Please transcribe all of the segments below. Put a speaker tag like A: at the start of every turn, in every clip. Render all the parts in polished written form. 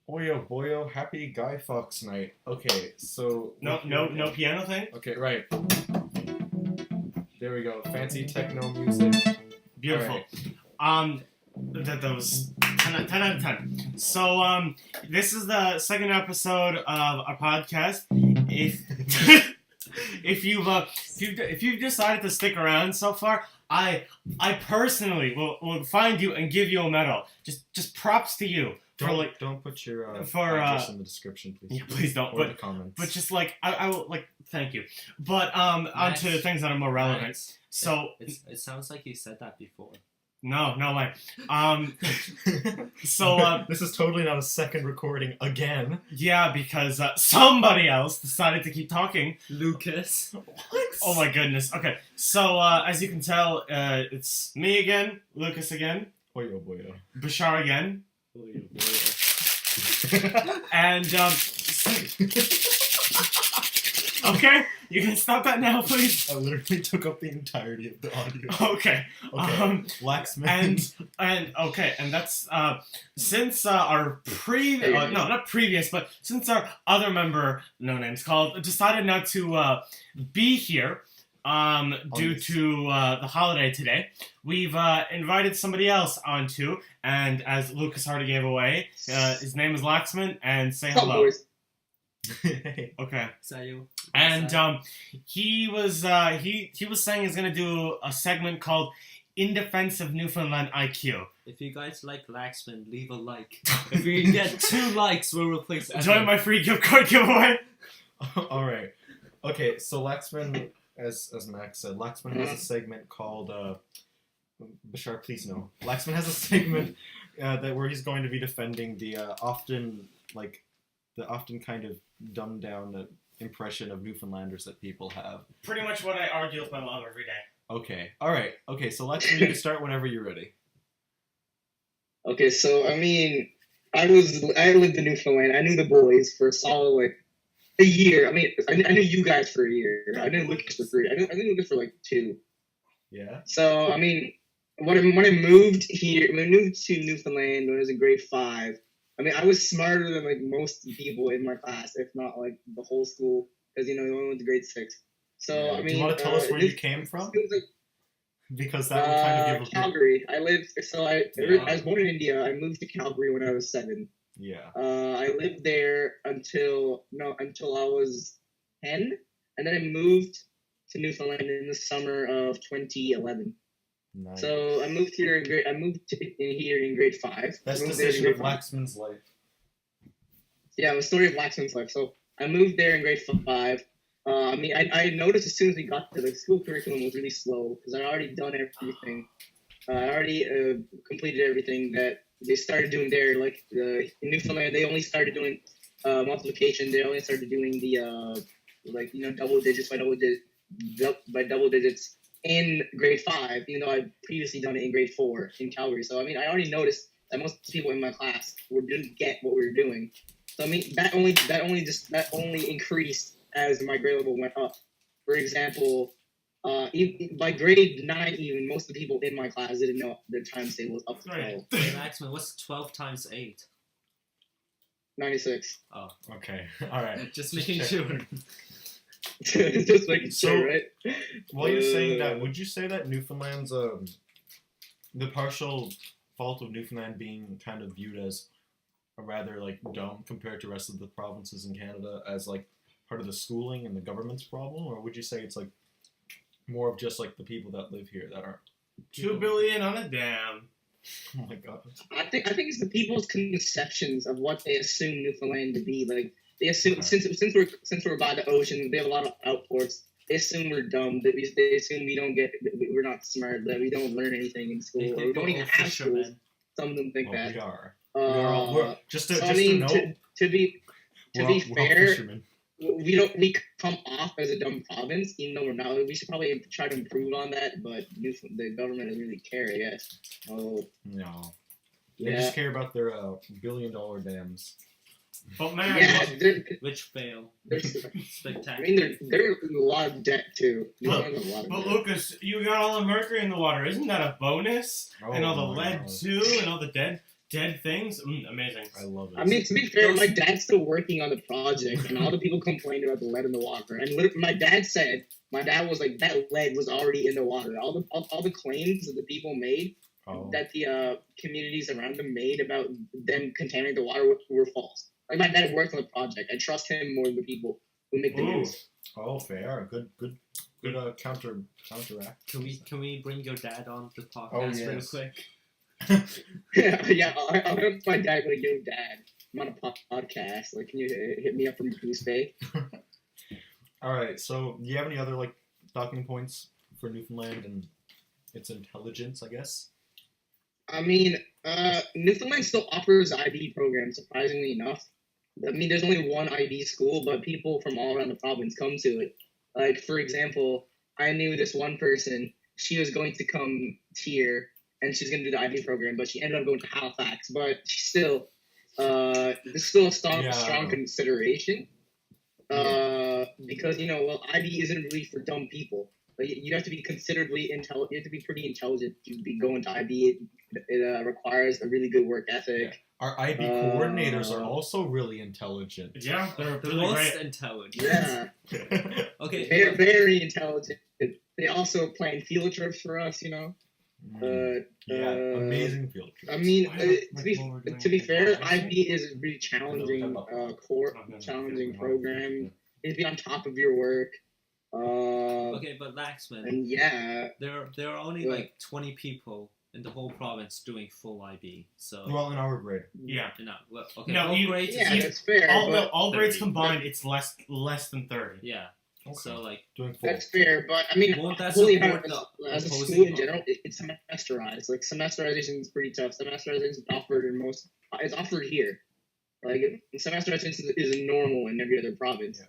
A: Oyo boyo, happy Guy Fawkes night. Okay, so
B: No piano thing.
A: Okay, right. There we go. Fancy techno music.
B: Beautiful.
A: Right.
B: That was 10 out of 10. So this is the second episode of our podcast. If you've decided to stick around so far, I personally will find you and give you a medal. Just props to you.
A: Don't put your address in the description, please.
B: Yeah, please don't.
A: Or the comments.
B: But just I will thank you. But onto things that are more relevant.
C: Nice.
B: So
C: it sounds like you said that before.
B: No way. So
A: this is totally not a second recording again.
B: Yeah, because somebody else decided to keep talking.
C: Lucas.
A: What?
B: Oh my goodness. Okay, so as you can tell, it's me again, Lucas again,
A: Oyo boyo.
B: Bashar again,
C: Oyo boyo.
B: and okay, you can stop that now, please.
A: I literally took up the entirety of the audio.
B: Okay.
A: Laxman.
B: And that's since our not previous, but since our other member, no names called, decided not to be here due to the holiday today, we've invited somebody else onto, and as Lucas already gave away, his name is Laxman, and say hello. Okay.
C: Sayu.
B: And he was saying he's gonna do a segment called "In Defense of Newfoundland IQ."
C: If you guys like Laxman, leave a like. If we can get 2 likes, we'll replace Evan.
B: Join my free gift card giveaway.
A: All right. Okay. So Laxman, as Max said, Laxman has a segment called Bashar, please no. Laxman has a segment where he's going to be defending the often kind of dumbed down impression of Newfoundlanders that people have.
B: Pretty much what I argue with my mom every day.
A: Okay. All right. Okay. So Laxman, you can start whenever you're ready.
D: Okay, so I mean, I lived in Newfoundland. I knew the boys for a solid a year. I mean, I knew you guys for a year. I didn't Lucas for 3. I didn't Lucas for 2.
A: Yeah.
D: So I mean, when I moved to Newfoundland when I was in grade 5. I mean, I was smarter than most people in my class, if not the whole school, because I only went to grade 6. So
A: yeah.
D: I mean,
A: do you want to tell us where you came from?
D: It was
A: because that would kind of give a
D: Calgary. I was born in India. I moved to Calgary when I was 7.
A: Yeah.
D: I lived there until I was 10, and then I moved to Newfoundland in the summer of 2011.
A: Nice.
D: So I moved here in grade 5.
A: Best decision of Laxman's life.
D: Yeah, the story of Laxman's life. So I moved there in grade 5. I mean, I noticed as soon as we got there, the school curriculum was really slow because I already done everything. I already completed everything that they started doing there. Like in Newfoundland, they only started doing multiplication. They only started doing the double digits by double digits in grade 5. Even though I'd previously done it in grade 4 in Calgary. So I mean, I already noticed that most people in my class didn't get what we were doing. So I mean, that only increased as my grade level went up. For example, by grade 9, even most of the people in my class didn't know their times table was up to 12.
C: Hey, Laxman, what's 12 times 8?
D: 96.
C: Oh,
A: okay. All right.
C: Just making sure.
D: Just making sure, right?
A: While you're saying that, would you say that Newfoundland's the partial fault of Newfoundland being kind of viewed as a rather dumb compared to the rest of the provinces in Canada as part of the schooling and the government's problem, or would you say it's more of just the people that live here that aren't?
B: 2 billion on a dam.
A: Oh my god.
D: I think it's the people's conceptions of what they assume Newfoundland to be. They assume since we're by the ocean, they have a lot of outports. They assume we're dumb. They assume we're not smart. That we don't learn anything in school. Or we don't even have schools. Some of them think that.
A: We are.
D: To be fair, we come off as a dumb province, even though we're not. We should probably try to improve on that, but the government doesn't really care, I guess. Oh.
A: No. They just care about their billion-dollar dams.
B: But man,
C: which fail. Spectacular.
D: I mean, they're in a lot of debt too.
B: But Lucas, you got all the mercury in the water. Isn't that a bonus?
A: Oh,
B: and all the lead too, and all the dead. dead things. Amazing.
A: I love it.
D: I mean, to be fair, my dad's still working on the project, and all the people complained about the lead in the water. And literally, my dad was like, that lead was already in the water. All the claims that the people made, that the communities around them made about them contaminating the water were false. Like, my dad worked on the project. I trust him more than the people who make the news.
A: Oh, fair. Good counteract.
C: Can we bring your dad on the podcast real quick?
D: Yeah, I'll have my dad like, yo, Dad, I'm on a podcast. Like, can you hit me up from Goose Bay?
A: All right. So, do you have any other like talking points for Newfoundland and its intelligence? I guess.
D: I mean, Newfoundland still offers IB programs, surprisingly enough. I mean, there's only one IB school, but people from all around the province come to it. Like, for example, I knew this one person. She was going to come here, and she's going to do the IB program, but she ended up going to Halifax. But she's still, there's still a strong consideration. Because, IB isn't really for dumb people. Like, you have to be considerably intelligent. You have to be pretty intelligent to be going to IB. It requires a really good work ethic.
A: Yeah. Our IB coordinators are also really intelligent.
B: Yeah, they're
C: The
B: really
C: most
B: great.
C: intelligent.
D: Yeah.
C: Okay.
D: They're very intelligent. They also plan field trips for us,
A: Amazing field trips.
D: I mean, to be fair, IB is a really challenging challenging program. You have to be on top of your work.
C: Okay, but Laxman,
D: And yeah,
C: there are only like 20 people in the whole province doing full IB. So
A: Well, in our grade.
B: Yeah.
C: Okay.
B: No,
C: all
B: you-
C: grades
D: yeah,
C: is-
D: that's fair.
B: All grades
C: 30.
B: combined, it's less than 30.
C: yeah.
A: Okay.
C: So like,
A: Doing full.
D: That's fair, but I mean,
C: won't that
D: fully
C: support
D: as a
C: the
D: school in
C: opposing
D: general, it's semesterized. Like, semesterization is pretty tough. Semesterization is offered it's offered here. Like, semesterization is normal in every other province.
A: Yeah.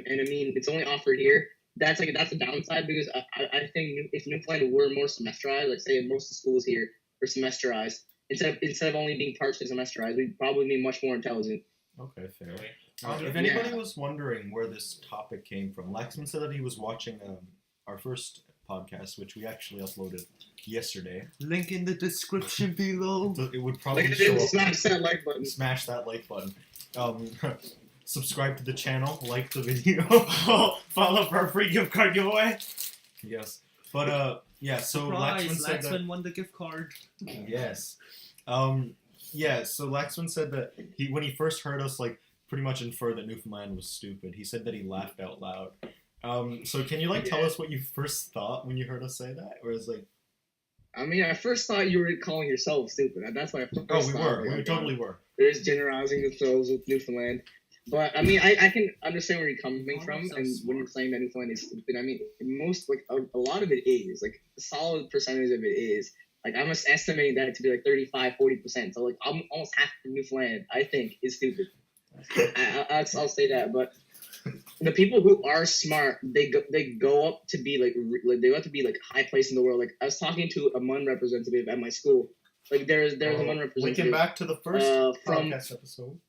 D: And I mean, it's only offered here. That's a downside, because I think if Newfoundland were more semesterized, like say most of the schools here were semesterized, instead of only being partially semesterized, we'd probably be much more intelligent.
A: Okay, fair. If anybody was wondering where this topic came from, Laxman said that he was watching our first podcast, which we actually uploaded yesterday.
C: link in the description below.
A: So it would probably
D: Like,
A: show up.
D: smash that like button.
A: Smash that like button. Subscribe to the channel. Like the video.
B: Follow for a free gift card giveaway.
A: Yes. But yeah. So
C: Surprise!
A: Laxman said that.
C: Laxman won the gift card.
A: Yes. Yeah, so Laxman said that when he first heard us, like, pretty much infer that Newfoundland was stupid. He said that he laughed out loud. So can you, like, tell us what you first thought when you heard us say that? Or is like...
D: I mean, I first thought you were calling yourself stupid. That's what I first
A: Oh, we
D: thought.
A: were. We totally were.
D: They're just generalizing themselves with Newfoundland. But, I mean, I can understand where you're coming from,
C: so
D: and
C: smart.
D: when you're saying that Newfoundland is stupid. I mean, a lot of it is. Like, a solid percentage of it is. Like, I'm just estimating that to be like 35-40%. So, like, almost half of Newfoundland, I think, is stupid. I'll say that. But the people who are smart, they go up to be like high place in the world. Like, I was talking to a MUN representative at my school. Like, there's a MUN representative.
A: Linking back to the first
D: from
A: podcast episode.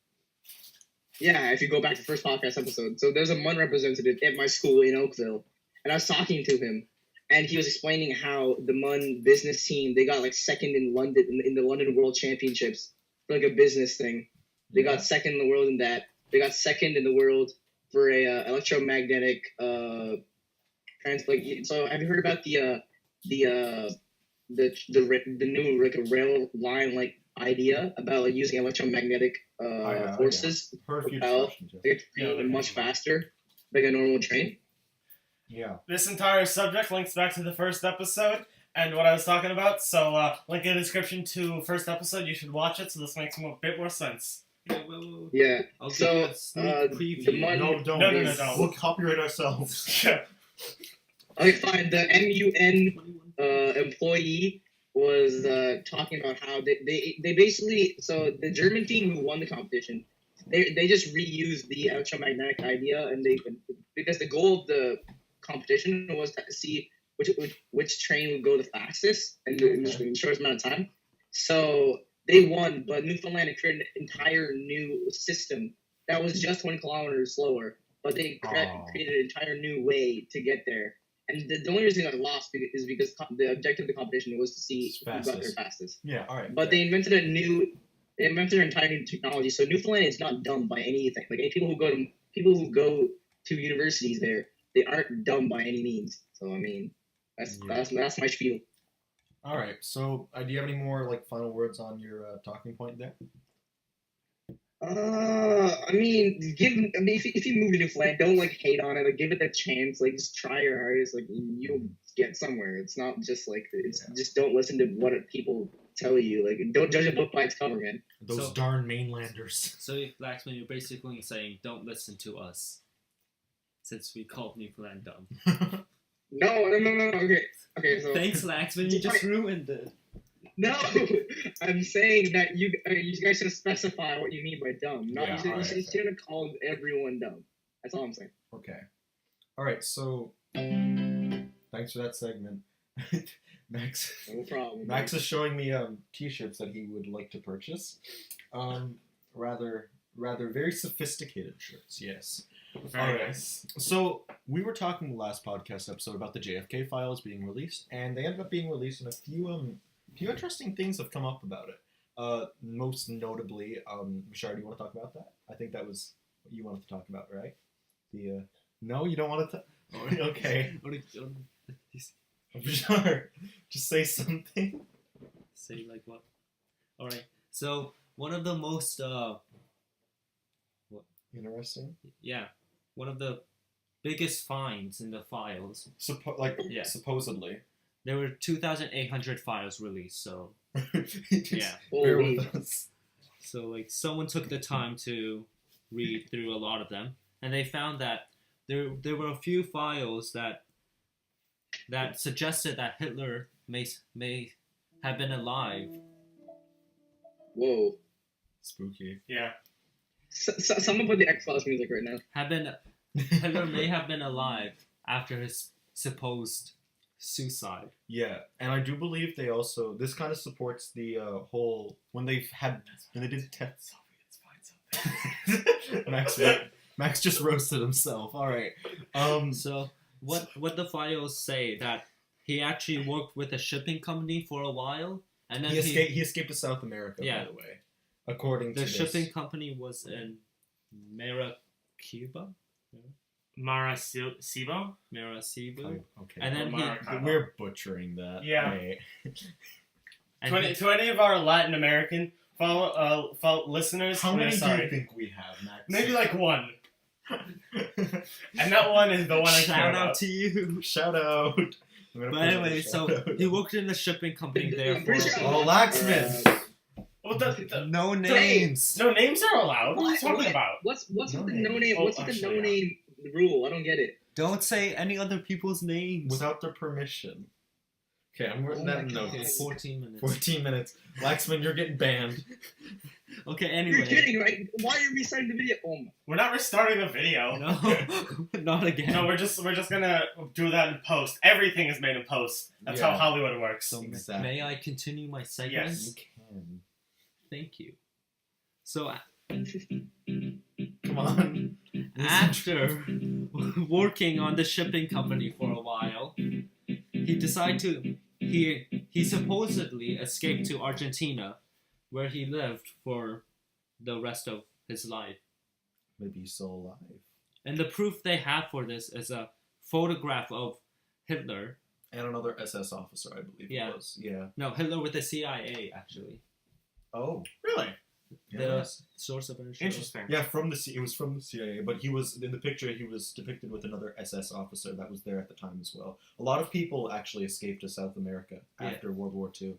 D: Yeah, if you go back to the first podcast episode. So there's a MUN representative at my school in Oakville, and I was talking to him, and he was explaining how the MUN business team, they got like second in London in the London World Championships for like a business thing. They got second in the world in that. They got second in the world for a electromagnetic transplant. So have you heard about the new like a rail line like idea about like using electromagnetic forces to
A: Heard a few
D: propel
A: discussions.
D: much faster, like a normal train?
A: Yeah.
B: This entire subject links back to the first episode and what I was talking about. So link in the description to first episode. You should watch it. So this makes a bit more sense.
D: Yeah.
C: I'll give
D: So,
C: you a sneak preview.
D: the MUN.
A: No, don't.
B: No, don't.
A: We'll copyright ourselves.
D: Okay, fine. The MUN employee was talking about how they basically, so the German team who won the competition, they just reused the electromagnetic idea, and because the goal of the competition was to see which train would go the fastest and in the shortest amount of time. So they won, but Newfoundland had created an entire new system that was just 20 kilometers slower, but they created an entire new way to get there. And the only reason I lost is because the objective of the competition was to see who got there fastest.
A: Yeah, all right.
D: But they invented a new They invented an entire new technology. So Newfoundland is not dumb by anything. Like any people who go to universities there, they aren't dumb by any means. So I mean, that's my spiel.
A: All right. So, do you have any more like final words on your talking point there?
D: I mean, if you move to Newfoundland, don't like hate on it. Like, give it a chance. Like, just try your hardest. Like, you'll get somewhere. It's not just like just don't listen to what people tell you. Like, don't judge a book by its cover, man.
A: Those darn mainlanders.
C: So, Blacksman, you're basically saying don't listen to us, since we called Newfoundland dumb.
D: No. Okay. So
C: Thanks, Laxman. You just ruined it.
D: no, I'm saying that you guys should specify what you mean by dumb. Not you shouldn't have called everyone dumb. That's all I'm saying.
A: Okay. All right. So, thanks for that segment, Max.
D: No problem.
A: Max is showing me T-shirts that he would like to purchase. Rather very sophisticated shirts. Yes.
B: Very nice.
A: So we were talking the last podcast episode about the JFK files being released, and they ended up being released, and a few interesting things have come up about it. Most notably, Bashar, do you want to talk about that? I think that was what you wanted to talk about, right? No, you don't want to. Okay. Bashar, just say something.
C: Say like what? All right. So one of the most
A: Interesting.
C: one of the biggest finds in the files.
A: Supposedly.
C: There were 2,800 files released, so
A: Bear with us.
C: So like someone took the time to read through a lot of them, and they found that there were a few files that suggested that Hitler may have been alive.
D: Whoa.
A: Spooky.
B: Yeah.
D: Someone put the X-Files music right now.
C: Hitler may have been alive after his supposed suicide.
A: Yeah, and I do believe they also this kind of supports the whole when they did tests. Max just roasted himself. All right.
C: So what the files say that he actually worked with a shipping company for a while, and then
A: he escaped to South America.
C: Yeah.
A: By the way, according to
C: the shipping company was in Maracaibo.
B: Maracaibo?
C: Maracaibo.
A: Okay.
C: And then
A: we're butchering that.
B: Yeah.
A: Right.
B: To any of our Latin American follow listeners,
A: How many
B: sorry.
A: do you think we have, Max?
B: Maybe like one. And that one is the one I care
C: Shout
B: about.
C: out to you.
A: Shout out.
C: But anyway, so he worked in the shipping company there for.
A: Oh, Laxman.
B: Well,
C: No names.
B: no names are allowed. What are you talking about?
D: What's with the
A: name.
D: no name? What's with the no name rule? I don't get it.
C: Don't say any other people's names.
A: Without their permission. Okay, I'm writing that in
D: God.
A: notes.
C: 14 minutes.
A: 14 minutes. Laxman, you're getting banned.
C: Okay,
D: You're
C: anyway.
D: kidding, right? Why are you restarting the video? Oh my.
B: We're not restarting the video.
C: No, not again.
B: No, we're just gonna do that in post. Everything is made in post. That's how
A: Yeah.
B: Hollywood works.
C: So
A: Exactly.
C: may I continue my segment?
B: Yes.
A: You can.
C: Thank you. So
A: Come on.
C: after working on the shipping company for a while, he decided to he supposedly escaped to Argentina, where he lived for the rest of his life.
A: Maybe he's still alive.
C: And the proof they have for this is a photograph of Hitler.
A: And another SS officer, I believe
C: Yeah.
A: it was. Yeah.
C: No, Hitler with the CIA, actually.
A: Oh.
B: Really?
C: The source of information.
B: Interesting.
A: Yeah, it was from the CIA, but he was in the picture. He was depicted with another SS officer that was there at the time as well. A lot of people actually escaped to South America after World War II.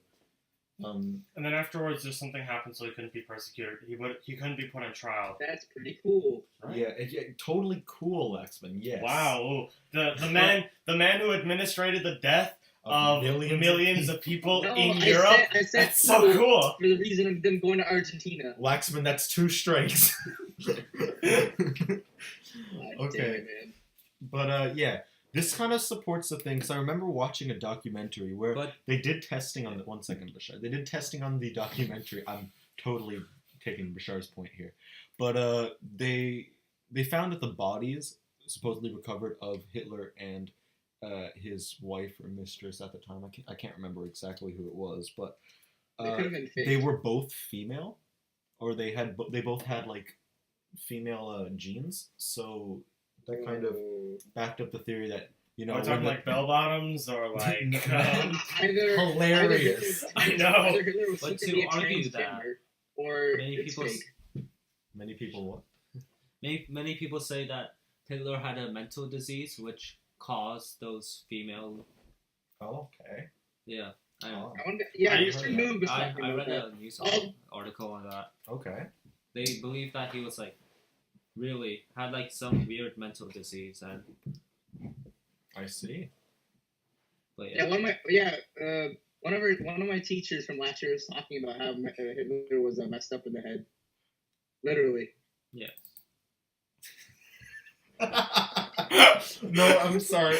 B: And then afterwards, just something happened, so he couldn't be persecuted. He couldn't be put on trial.
D: That's pretty cool.
B: Right?
A: Yeah, totally cool, X-Men. Yes.
B: Wow. Ooh. The man who administrated the death of millions of people in Europe.
D: I said
B: That's so cool.
D: For the reason of them going to Argentina.
A: Laxman, that's 2 strikes.
D: God
A: Okay.
D: damn it, man.
A: But yeah, this kind of supports the thing because I remember watching a documentary where they did testing on the 1 second, Bashar. They did testing on the documentary. I'm totally taking Bashar's point here, but they found that the bodies supposedly recovered of Hitler and his wife or mistress at the time. I can't remember exactly who it was, but
D: They could've been fake.
A: they were both female. or they both had like female genes, so that kind of backed up the theory that
B: Are we talking like bell bottoms or like
A: hilarious.
B: I know.
D: Either Hitler was
C: But
D: secretly
C: to
D: a
C: argue that,
D: transgender, or
C: many
D: it's
C: people
D: fake.
A: Many people what?
C: many people say that Hitler had a mental disease which caused those female.
A: Oh, okay.
C: Yeah, I know.
D: I wonder, yeah,
B: I-
D: you should move.
C: I read a news article on that.
A: Okay.
C: They believe that he was like really had like some weird mental disease, and
A: I see.
C: but
D: Yeah, one of my teachers from last year was talking about how Hitler was messed up in the head, literally.
C: yeah.
A: No, I'm sorry.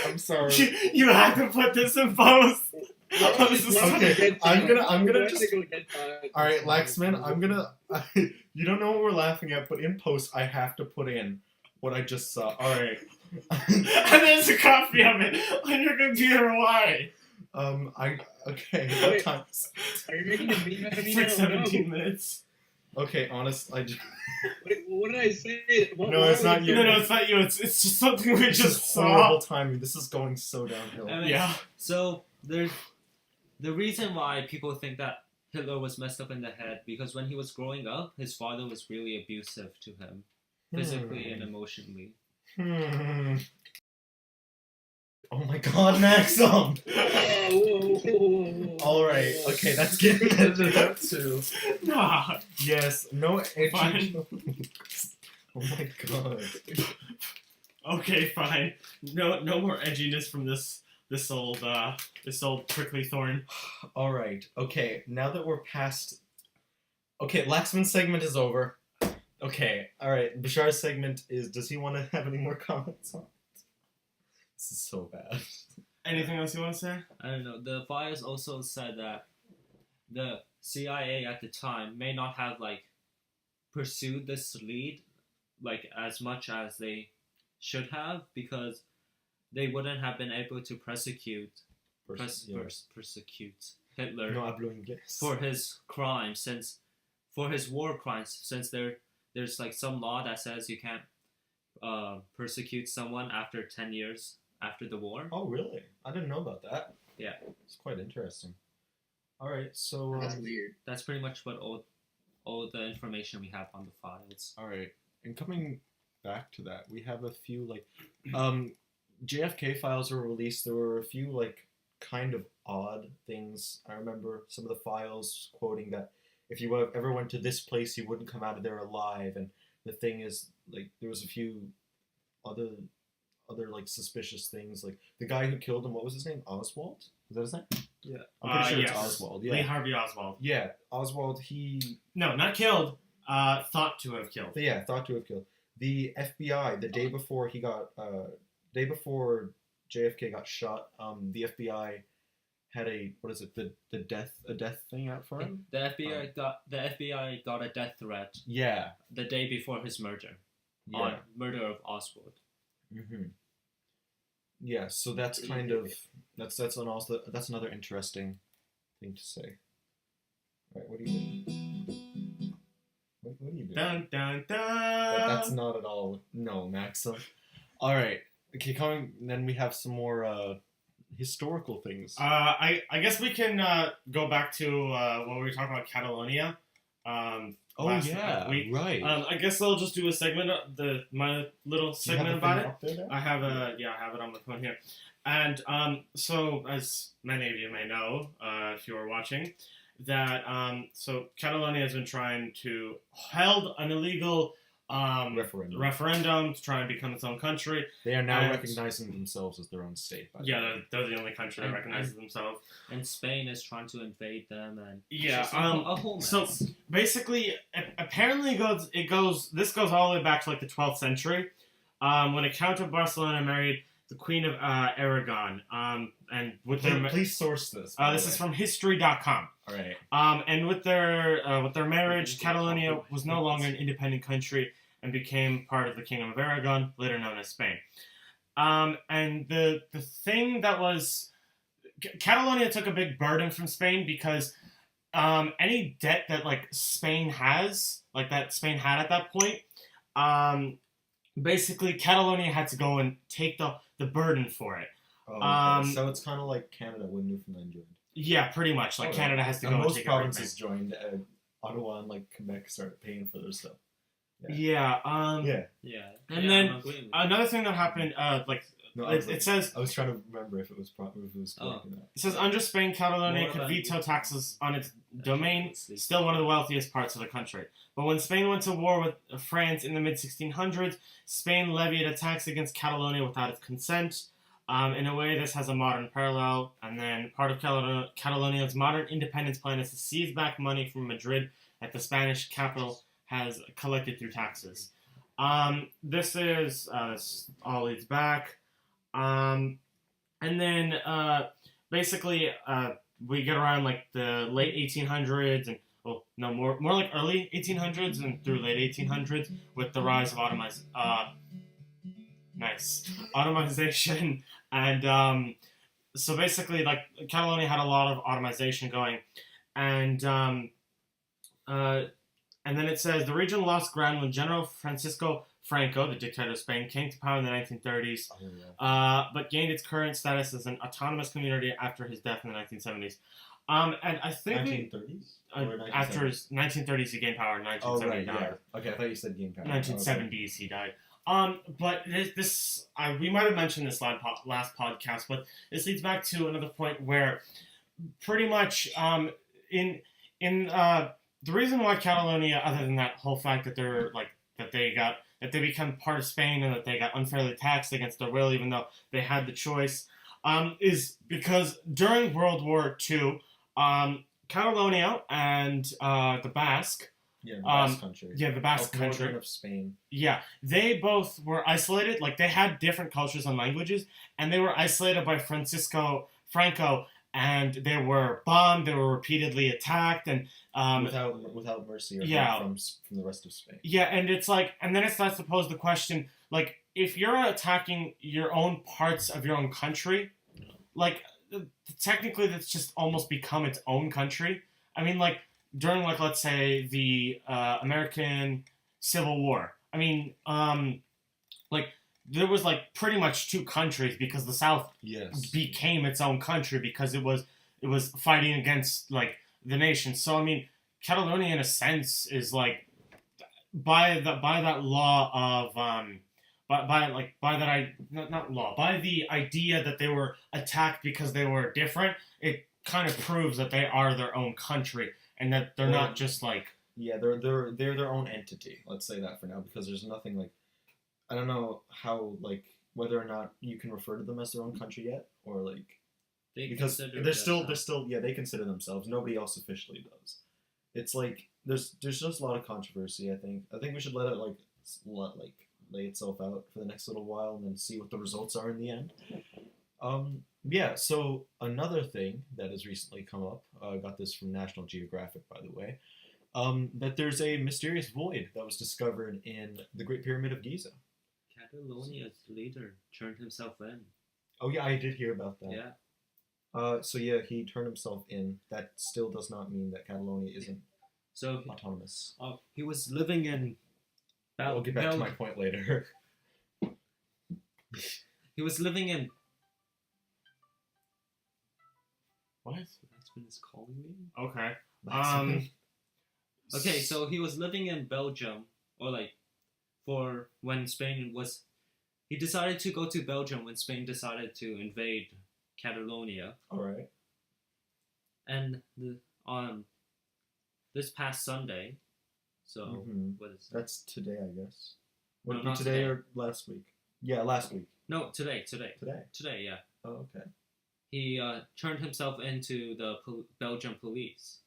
B: You have to put this in post.
A: Okay, I'm gonna just.
D: All
A: All right, Laxman, I'm gonna. You don't know what we're laughing at, but in post, I have to put in what I just saw. All right.
B: And there's a copy of it on your computer. Why?
A: Okay.
D: Wait.
A: What time?
D: Are you making a meme out of me
B: It's
D: now?
B: like 17 minutes.
A: Okay, honest, I just.
D: What did I say?
A: No, it's not you.
B: No, it's not you. It's just something we
A: This is
B: just saw.
A: horrible timing. This is going so downhill.
C: I mean,
B: Yeah.
C: So there's the reason why people think that Hitler was messed up in the head because when he was growing up, his father was really abusive to him, physically and emotionally.
A: Oh my God, Maxim!
D: Whoa.
A: All right, okay, that's getting edited out too.
B: Nah.
A: Yes, no edgy.
B: Fine.
A: Oh my God.
B: Okay, fine. No more edginess from this old prickly thorn.
A: All right, okay. Now that we're past, okay, Laxman's segment is over. Okay, all right. Bashar's segment is. Does he want to have any more comments on it? This is so bad.
B: Anything else you want to say?
C: I don't know. The files also said that the CIA at the time may not have like pursued this lead like as much as they should have because they wouldn't have been able to persecute Hitler
A: No hablo inglés.
C: for his crimes for his war crimes since there's like some law that says you can't persecute someone after 10 years after the war.
A: Oh, really? I didn't know about that.
C: Yeah.
A: It's quite interesting. All right, so
D: That's weird.
C: That's pretty much what all the information we have on the files.
A: all right, and coming back to that, we have a few like JFK files were released. There were a few like kind of odd things. I remember some of the files quoting that if you ever went to this place, you wouldn't come out of there alive. And the thing is, like, there was a few other like suspicious things. Like the guy who killed him, what was his name? Oswald? Is that his name?
C: Yeah.
A: I'm pretty sure
B: Yes.
A: it's Oswald.
B: Lee
A: Yeah.
B: Harvey Oswald.
A: Yeah, Oswald. He.
B: No, not killed. Thought to have killed.
A: Yeah, thought to have killed. The FBI the day before he got day before JFK got shot. The FBI had a death thing out for him.
C: The FBI got a death threat
A: Yeah.
C: the day before his murder. On murder of Oswald.
A: Mm-hmm. Yeah, so that's kind of that's another interesting thing to say. All right, what are you doing? What are you doing?
B: Dun dun dun.
A: That's not at all. No, Maxim. All right. Okay, then we have some more historical things.
B: I guess we can go back to what we were talking about Catalonia. Last week.
A: Right.
B: I guess I'll just do a segment, my little segment about it. I have it on my phone here. And so, as many of you may know, if you are watching, that so Catalonia has been trying to held an illegal referendum to try and become its own country.
A: They are now recognizing themselves as their own state.
B: They're the only country that recognizes themselves.
C: And Spain is trying to invade them, and
B: yeah,
C: a whole mess.
B: So basically, apparently, this goes all the way back to like the 12th century, when a count of Barcelona married the Queen of Aragon, and with their
A: please source this.
B: This is from History.com.
A: All right.
B: And with their marriage, Catalonia was no longer an independent country and became part of the Kingdom of Aragon, later known as Spain. And the thing that was Catalonia took a big burden from Spain because any debt that like Spain has, like that Spain had at that point, basically Catalonia had to go and take the burden for it.
A: Oh, okay. So it's kind of like Canada when Newfoundland joined.
B: Yeah, pretty much. Like Canada has to go and
A: most
B: take
A: provinces
B: everything.
A: joined. Ottawa and like Quebec started paying for their stuff.
B: Yeah.
C: Yeah.
B: And then
C: I'm agreeing with
B: another thing that happened, it says
A: I was trying to remember if it was correct or not.
B: it says under Spain, Catalonia
C: What
B: could
C: about-
B: veto taxes on its domain,
C: Sleep.
B: still one of the wealthiest parts of the country. But when Spain went to war with France in the mid-1600s, Spain levied a tax against Catalonia without its consent. In a way, this has a modern parallel. And then part of Catalonia's modern independence plan is to seize back money from Madrid that the Spanish capital has collected through taxes. This all leads back. And then basically we get around like the late 1800s and more like early 1800s and through late 1800s with the rise of automation and so basically like Catalonia had a lot of automation going and then it says the region lost ground when General Francisco Franco, the dictator of Spain, came to power in the 1930s, but gained its current status as an autonomous community after his death in the 1970s. And I think
A: 1930s?
B: after his 1930s he gained power in 1970s.
A: Oh, right, yeah. Okay, I thought you said game power.
B: 1970s he died. But we might have mentioned this last podcast, but this leads back to another point where pretty much in the reason why Catalonia, other than that whole fact that they're like that they become part of Spain and that they got unfairly taxed against their will, even though they had the choice, is because during World War II, Catalonia and the Basque.
A: Yeah, the Basque country.
B: Yeah, the Basque country
A: of Spain.
B: Yeah, they both were isolated. Like they had different cultures and languages, and they were isolated by Franco, and they were bombed. They were repeatedly attacked, and
A: without mercy. From the rest of Spain.
B: Yeah, and it's like, and then it starts to pose the question, like, if you're attacking your own parts of your own country, like, technically that's just almost become its own country. I mean, like, during, like, let's say, the American Civil War, I mean, like, there was, like, pretty much two countries because the South became its own country because it was fighting against, like, the nation. So, I mean, Catalonia, in a sense, is, like, by that law of, by the idea that they were attacked because they were different, it kind of proves that they are their own country and that they're not just like
A: they're their own entity. Let's say that for now, because there's nothing like I don't know how like whether or not you can refer to them as their own country yet or like because they're still they consider themselves. Nobody else officially does. It's like there's just a lot of controversy. I think we should let it lay itself out for the next little while and then see what the results are in the end. So another thing that has recently come up, I got this from National Geographic, by the way, that there's a mysterious void that was discovered in the Great Pyramid of Giza.
C: Catalonia's leader turned himself in.
A: Oh yeah, I did hear about that.
C: Yeah.
A: He turned himself in. That still does not mean that Catalonia isn't autonomous.
C: He was living in
A: We'll get back to my point later.
C: He was living in...
B: What?
C: Maxman is calling me?
B: Okay.
C: Okay, so he was living in Belgium, or like, for when Spain was... He decided to go to Belgium when Spain decided to invade Catalonia.
A: Alright.
C: And this past Sunday, so what is that?
A: That's today, I guess.
C: No,
A: Would it
C: not
A: be today
C: today.
A: or last week? Yeah, last week.
C: No, today.
A: Today?
C: Today, yeah.
A: Oh, okay.
C: He turned himself into the Belgian police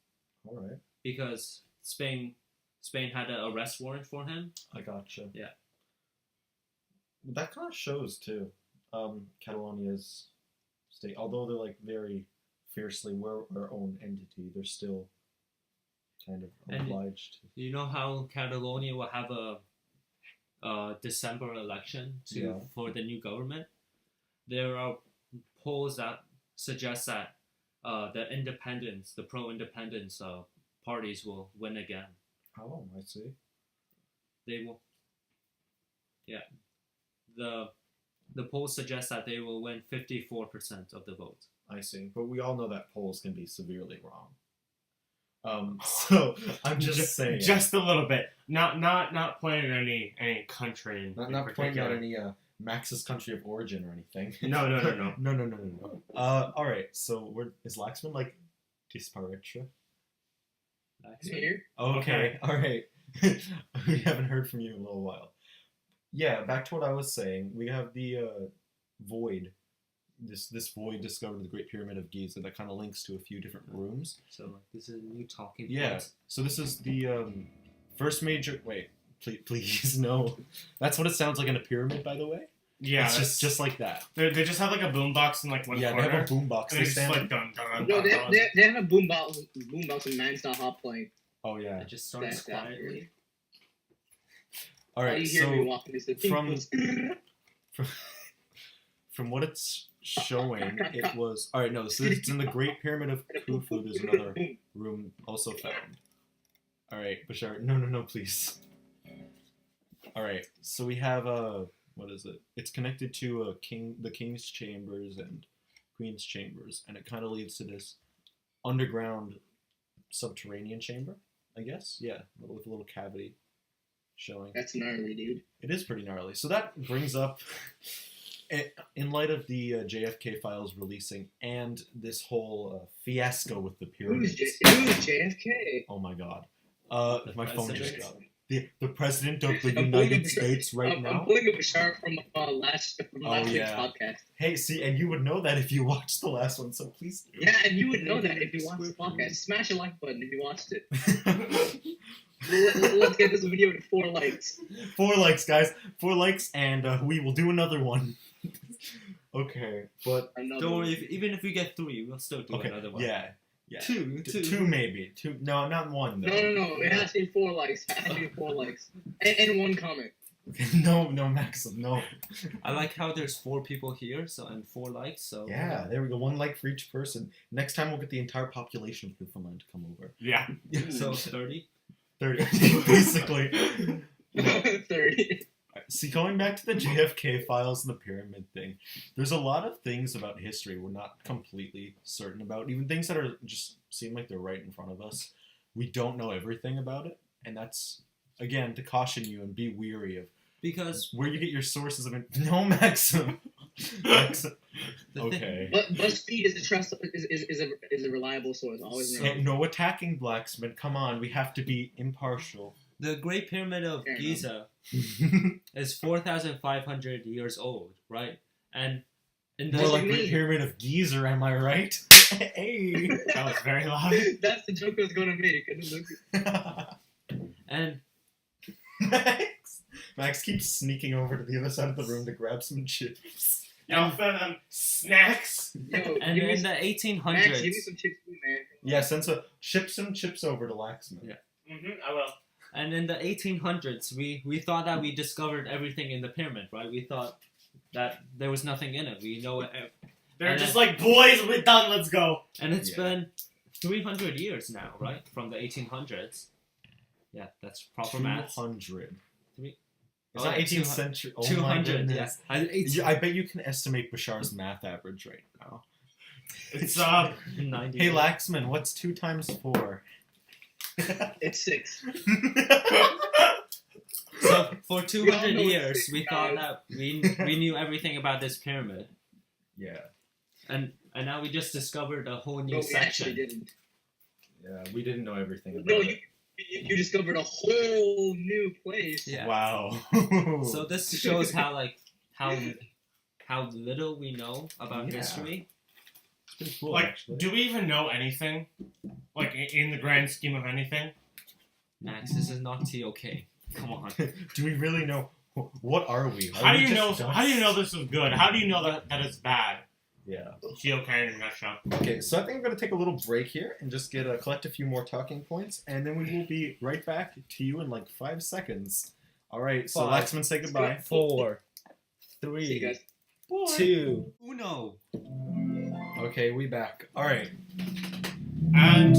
A: Alright.
C: because Spain had an arrest warrant for him.
A: I gotcha.
C: Yeah.
A: That kind of shows, too, Catalonia's state. Although they're, like, very fiercely, we're our own entity, they're still kind of obliged to.
C: You know how Catalonia will have a December election for the new government? There are polls that suggest that the pro-independence parties will win again.
A: Oh, I see.
C: They will. Yeah. The polls suggest that they will win 54% of the vote.
A: I see. But we all know that polls can be severely wrong. So I'm just saying.
B: Just a little bit. Not pointing at any country in
A: Not pointing
B: particular.
A: out any Max's country of origin or anything.
B: No.
A: No. All right. So is Laxman like disparacha?
D: Here.
A: Okay. All right. We haven't heard from you in a little while. Yeah. Back to what I was saying. We have the void. This void discovered in the Great Pyramid of Giza that kind of links to a few different rooms.
C: So like this is a new talking point.
A: Yeah. So this is the first major. Wait, please no. That's what it sounds like in a pyramid, by the way.
B: Yeah,
A: it's just like that.
B: They just have like a boombox in like one corner.
A: Yeah, they have a boombox.
B: And
A: They
B: it's just
A: stand.
B: like dun dun
D: No,
B: dun.
D: they have a boombox and man's not hot playing.
A: Oh yeah.
C: It just starts
D: That's that
C: quietly.
A: All right.
D: All you hear
A: So
D: me walking is the
A: from what it's showing, it was all right. No, so it's in the Great Pyramid of Khufu. There's another room also found. All right, Bashar. No, please. All right. So we have what is it? It's connected to the king's chambers and queen's chambers, and it kind of leads to this underground subterranean chamber, I guess. Yeah, with a little cavity showing.
D: That's gnarly, dude.
A: It is pretty gnarly. So that brings up, in light of the JFK files releasing and this whole fiasco with the pyramids.
D: Who's JFK?
A: Oh my god.
C: The
A: My phone just
C: president?
A: dropped. The president of the
D: I'm
A: United
D: pulling
A: States right
D: I'm
A: now.
D: pulling up a chart from last week's
A: yeah.
D: podcast.
A: Hey, see, and you would know that if you watched the last one, so please do.
D: Yeah, and you would know that if you watched the podcast. Smash a like button if you watched it. Let's get this video to 4 likes.
A: 4 likes, guys. 4 likes, and we will do another one. Okay, but
C: Don't worry, even if we get 3, we'll still do another one.
A: yeah.
C: Two.
A: Two maybe. 2. No, not 1 though.
D: No. It has to be 4 likes. It has to be 4 likes. And 1 comment.
A: no, Maxim, no.
C: I like how there's 4 people here, and 4 likes. So
A: Yeah, there we go. 1 like for each person. Next time we'll get the entire population of Newfoundland to come over.
B: Yeah.
C: So 30.
A: 30, basically.
D: 30.
A: See, going back to the JFK files and the pyramid thing, there's a lot of things about history we're not completely certain about. Even things that are just seem like they're right in front of us. We don't know everything about it, and that's, again, to caution you and be weary of
C: Because
A: where you get your sources of it. No, Maxim. Maxim. Okay.
D: But BuzzFeed is a reliable source. Always
A: So,
D: remember.
A: no attacking blacksmith. Come on, we have to be impartial.
C: the Great Pyramid of
D: Fair enough.
C: Giza is 4,500 years old, right? And in
A: More
C: the
A: like
D: me.
A: Great Pyramid of Giza, am I right? Hey.
B: That was very loud.
D: That's the joke I was gonna make.
C: and
A: Max keeps sneaking over to the other side of the room to grab some chips.
B: Y'all for them snacks.
D: Yo,
C: and
D: give me
C: in
D: some,
C: the
D: Max,
C: 1800s,
D: give me some chips too, man.
A: Yeah, ship some chips over to Laxman.
C: Yeah.
B: I will.
C: and in the 1800s, we thought that we discovered everything in the pyramid, right? We thought that there was nothing in it. We know it,
B: They're
C: And
B: just
C: then-
B: like, boys, we're done, let's go.
C: and it's
A: Yeah.
C: been 300 years now, right? From the 1800s. Yeah, that's proper math.
A: 200.
C: Three-
A: It's
C: Oh,
A: not
C: yeah,
A: 18th
C: 200.
A: century. Oh
C: 200,
A: my
C: yeah.
A: goodness. I bet you can estimate Bashar's math average right now.
B: It's
C: 90.
A: Hey, Laxman, what's 2 times 4?
D: It's 6.
C: So for
D: We
C: 200
D: all know it's
C: years,
D: sick,
C: we thought
D: guys.
C: that we knew everything about this pyramid,
A: Yeah.
C: and now we just discovered a whole new
D: No, we actually
C: section.
D: didn't.
A: Yeah, we didn't know everything about
D: No,
A: it.
D: you discovered a whole new place.
C: Yeah.
A: Wow.
C: So this shows how little we know about
A: Yeah.
C: history.
A: It's pretty cool,
B: like,
A: actually.
B: do we even know anything? Like, in the grand scheme of anything?
C: Max, this is not TOK. Come on.
A: Do we really know? What are we? Are
B: How do
A: we
B: you know?
A: just
B: How do you know
A: dust?
B: this is good? How do you know that it's bad?
A: Yeah.
B: GOK in a nutshell.
A: Okay, so I think I'm going to take a little break here and just collect a few more talking points, and then we will be right back to you in like 5 seconds. All right, so
C: 5,
A: Laxman, say goodbye.
C: 4,
D: See you
C: 3,
D: guys.
C: 2, 1.
A: Okay, Okay, we back. All right.
B: And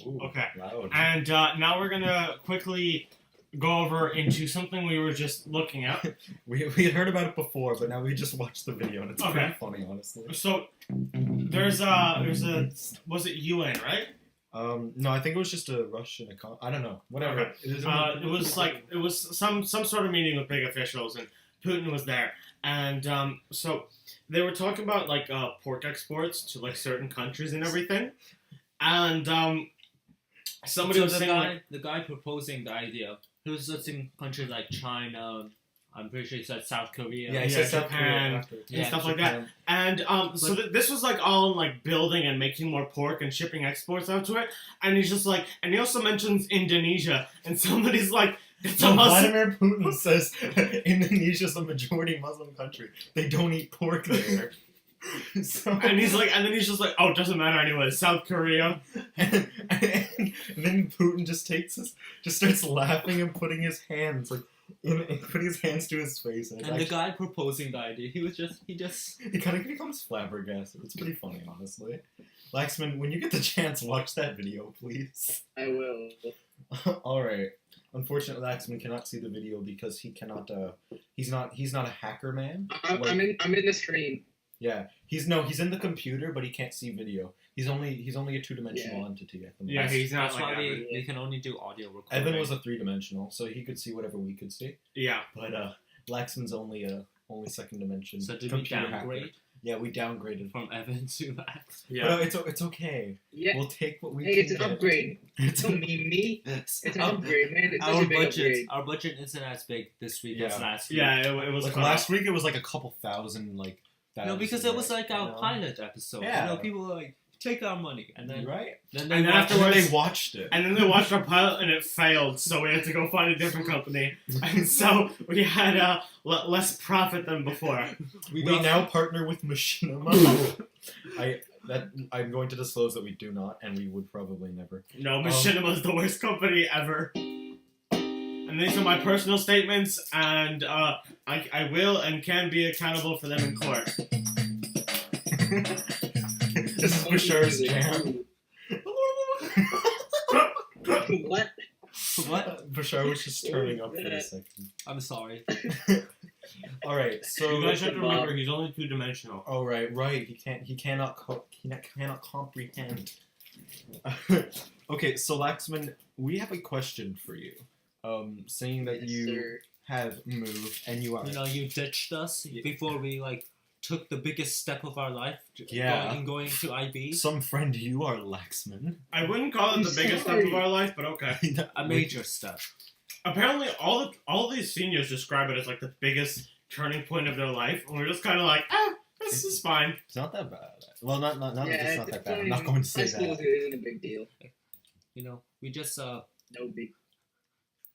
A: Ooh,
B: okay.
A: Loud.
B: And now we're gonna quickly go over into something we were just looking at.
A: We had heard about it before, but now we just watched the video, and it's
B: Okay.
A: pretty funny, honestly.
B: So there's a was it UN, right?
A: No, I think it was just a Russian I don't know. Whatever.
B: Okay. It was some sort of meeting with big officials, and Putin was there, and so they were talking about like pork exports to like certain countries and everything, and somebody
C: So
B: was saying
C: the guy proposing the idea, he was listing countries like China. I'm pretty sure he said South Korea.
A: Yeah, he
B: Yeah,
A: said South
B: Japan,
A: Korea after.
B: and stuff like that. And so this was like all in, like building and making more pork and shipping exports out to it. And he's just like, and he also mentions Indonesia, and somebody's like, it's a
A: So
B: Muslim.
A: Vladimir Putin says Indonesia's a majority Muslim country. They don't eat pork there. So,
B: And he's like, and then he's just like, oh, it doesn't matter anyway. South Korea.
A: and then Putin just starts laughing and putting his hands putting his hands to his face, and,
C: And the guy proposing the idea, he
A: kind of becomes flabbergasted. It's pretty funny, honestly. Laxman, when you get the chance, watch that video, please.
D: I will.
A: All right. Unfortunately, Laxman cannot see the video because he cannot. He's not a hacker man.
D: I'm in the screen.
A: Yeah, he's in the computer, but he can't see video. He's only a 2-dimensional entity at the moment.
B: Yeah, he's not
C: that's
B: like
C: why
B: that.
C: we can only do audio recording.
A: Evan was a 3-dimensional, so he could see whatever we could see.
B: Yeah.
A: But Laxman's only second dimension.
C: So did we
A: computer hacker.
C: downgrade
A: Yeah, we downgraded.
C: from Evan to Max?
B: Yeah.
A: But it's okay.
D: Yeah.
A: We'll take what we
D: Hey,
A: can
D: it's an
A: get.
D: upgrade. Don't mean me. It's an upgrade, man. It's such a big upgrade.
C: Our budget isn't as big this week as
A: Yeah.
C: last week.
B: Yeah, it was
A: Like
B: quite
A: last week, it was like a couple thousand,
C: No, because it was like our
A: you know?
C: pilot episode.
A: Yeah.
C: You know, people were like, take our money. And then,
A: Right?
C: then
B: And
C: they
B: then
C: watched
A: And then
B: afterwards-
A: they watched it.
B: And then they watched our pilot and it failed, so we had to go find a different company. And so we had less profit than before.
A: We
C: got-
A: now partner with Machinima. I'm going to disclose that we do not, and we would probably never.
B: No, Machinima is the worst company ever. And these are my personal statements, and I will and can be accountable for them in court.
A: This is Bashar's jam.
D: What?
C: What?
A: Bashar was just turning up for a second.
C: I'm sorry.
A: Alright, so...
B: You guys have to remember, he's only 2-dimensional.
A: Oh, right. He cannot comprehend. Okay, so Laxman, we have a question for you. Saying that
D: Yes,
A: you
D: sir.
A: have moved and you are...
C: You know, you ditched us before we took the biggest step of our life.
A: Yeah.
C: Going to IB.
A: Some friend you are, Laxman.
B: I wouldn't call it the biggest step of our life, but okay.
C: A major step.
B: Apparently, all these seniors describe it as like the biggest turning point of their life, and we're just kind of like, this is fine.
A: It's not that bad. Well, not that it's not that bad. I'm
D: not
A: not going to say
D: high school
A: that.
D: isn't a big deal.
C: You know, we just
D: No big.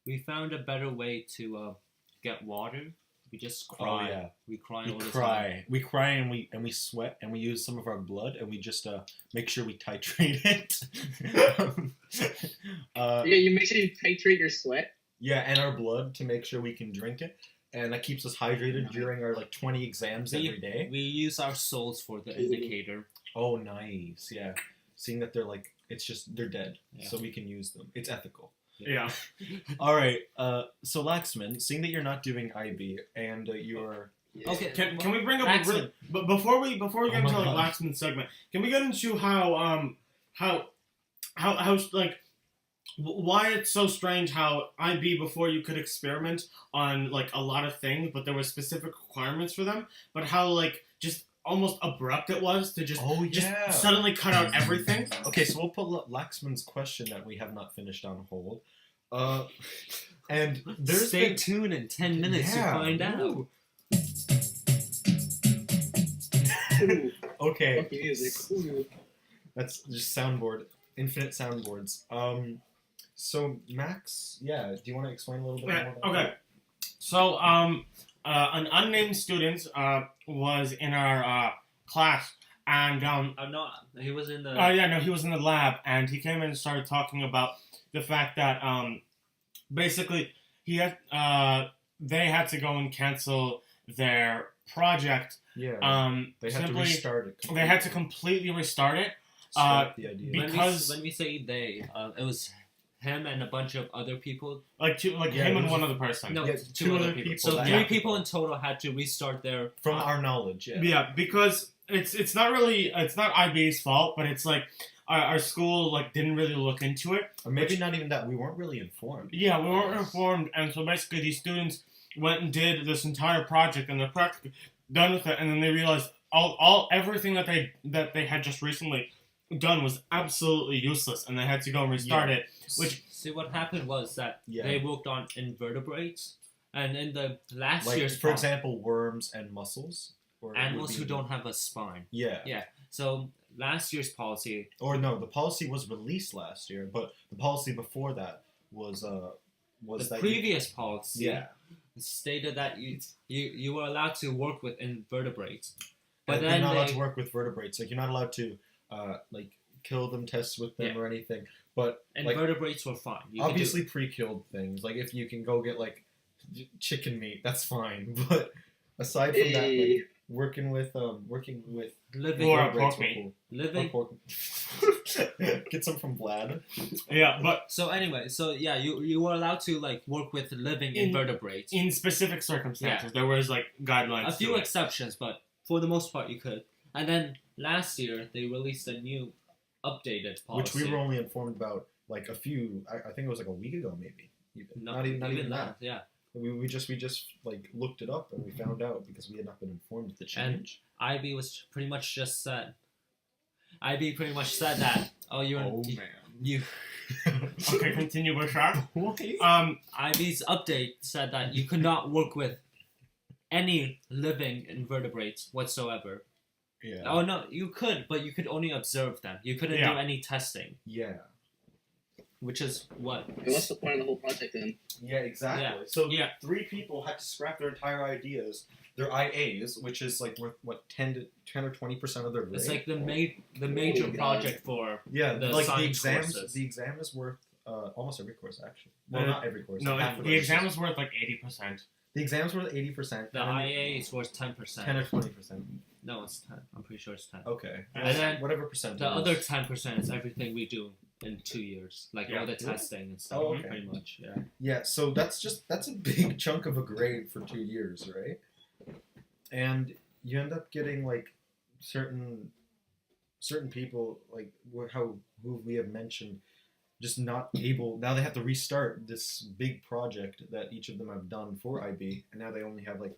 C: we found a better way to get water. We just cry.
A: Oh, yeah.
C: We cry
A: We
C: all the time.
A: cry. We cry and we sweat and we use some of our blood and we just make sure we titrate it.
D: Yeah, you make sure you titrate your sweat.
A: Yeah, and our blood to make sure we can drink it, and that keeps us hydrated during our 20 exams every day.
C: We use our souls for the indicator.
A: Oh, nice. Yeah, seeing that they're dead,
C: Yeah.
A: so we can use them. It's ethical.
B: Yeah.
A: All right. So Laxman, seeing that you're not doing IB and you're
D: Yeah.
C: Okay.
B: Can we bring up
C: Laxman.
B: but before we get
A: Oh
B: into
A: my
B: like
A: God.
B: Laxman's segment, can we get into how like why it's so strange how IB before you could experiment on like a lot of things, but there were specific requirements for them, but how like just almost abrupt it was to just suddenly cut out everything.
A: Okay, so we'll put Laxman's question that we have not finished on hold. And there's
C: Stay
A: been...
C: tuned in 10 minutes
A: Yeah.
C: to find out.
A: Ooh.
D: Ooh,
A: Okay,
D: funky music. Ooh.
A: that's just infinite soundboards. So Max, yeah, do you want to explain a little bit more?
B: Yeah,
A: about
B: okay. So, an unnamed student was in our class, and
C: No, he was in the.
B: he was in the lab, and he came in and started talking about the fact that basically they had to go and cancel their project.
A: Yeah. They had to
B: Simply
A: restart it.
B: they had to completely restart it.
A: Scrap the idea.
B: Because-
C: when we say they, it was him and a bunch of other people.
B: Yeah,
A: it
B: him and
A: was
B: one
A: a-
B: other person.
C: No,
A: Yeah,
C: two other people. So
A: that
C: 3
A: happened.
C: people in total had to restart their.
A: From our knowledge, yeah.
B: Yeah, because it's not IB's fault, but it's like our school like didn't really look into it.
A: Or maybe not even that. We weren't really informed.
B: Yeah, we weren't informed, and so basically these students went and did this entire project, and they're practically done with it, and then they realized everything that they had just recently done was absolutely useless, and they had to go and restart it. Which
C: See, what happened was that
A: Yeah.
C: they worked on invertebrates, and in the last
A: Like,
C: year's
A: for example, worms and mussels. Or it
C: animals
A: would
C: who
A: be-
C: don't have a spine.
A: Yeah.
C: Yeah. So last year's policy,
A: Or no, the policy was released last year, but the policy before that was
C: the
A: that
C: previous policy,
A: yeah.
C: stated that you were allowed to work with invertebrates,
A: But
C: but
A: you're
C: then
A: not allowed
C: they,
A: to work with vertebrates. Like, you're not allowed to like kill them, test with them,
C: Yeah.
A: or anything. But like,
C: invertebrates were fine. You could do-
A: obviously pre-killed things. Like, if you can go get like chicken meat, that's fine. But aside from that, like, working with
C: living,
B: Or
A: vertebrates
B: pork
A: were
B: meat.
A: cool.
C: living.
A: Or pork. Get some from Vlad.
B: yeah, but
C: So anyway, so yeah, you were allowed to like work with living
B: In-
C: invertebrates.
B: in specific circumstances, there was like guidelines.
C: A few
B: to it.
C: exceptions, but for the most part, you could. And then last year they released a new, updated policy.
A: Which we were only informed about like a few. I think it was like a week ago, maybe. Even. Not even that.
C: Yeah.
A: We just like looked it up and we found out because we had not been informed of the change.
C: IB was pretty much just said. IB pretty much said that. Oh, you.
B: Okay, continue, Bashar.
A: Okay.
C: IB's update said that you could not work with any living invertebrates whatsoever.
A: Yeah.
C: Oh no, you could, but you could only observe them. You couldn't
B: Yeah.
C: do any testing,
A: Yeah.
C: which is what.
D: What's the point of the whole project then?
A: Yeah, exactly.
C: Yeah.
A: So
C: Yeah.
A: 3 people had to scrap their entire ideas, their IAs, which is like worth what 10 or 20% of their grade.
C: It's like the major
D: God.
C: project for
A: yeah,
C: the
A: like the
C: science
A: exams.
C: courses.
A: The exam is worth almost every course actually. Well,
B: Uh,
A: not every course.
B: No,
A: half of
B: the
A: courses.
B: exam was worth like 80%.
A: The exam's worth 80%.
C: the
A: and then
C: IA is worth 10%.
A: 10 or 20%.
C: No, it's 10. I'm pretty sure it's 10.
A: Okay.
C: And then
A: whatever percent.
C: The
A: it is.
C: other 10% is everything we do in 2 years, like
B: Yeah.
C: all the
A: Really?
C: testing and stuff.
A: Oh, okay.
C: Pretty much, yeah.
A: Yeah, so that's a big chunk of a grade for 2 years, right? And you end up getting like certain people like who we have mentioned just not able. Now they have to restart this big project that each of them have done for IB, and now they only have like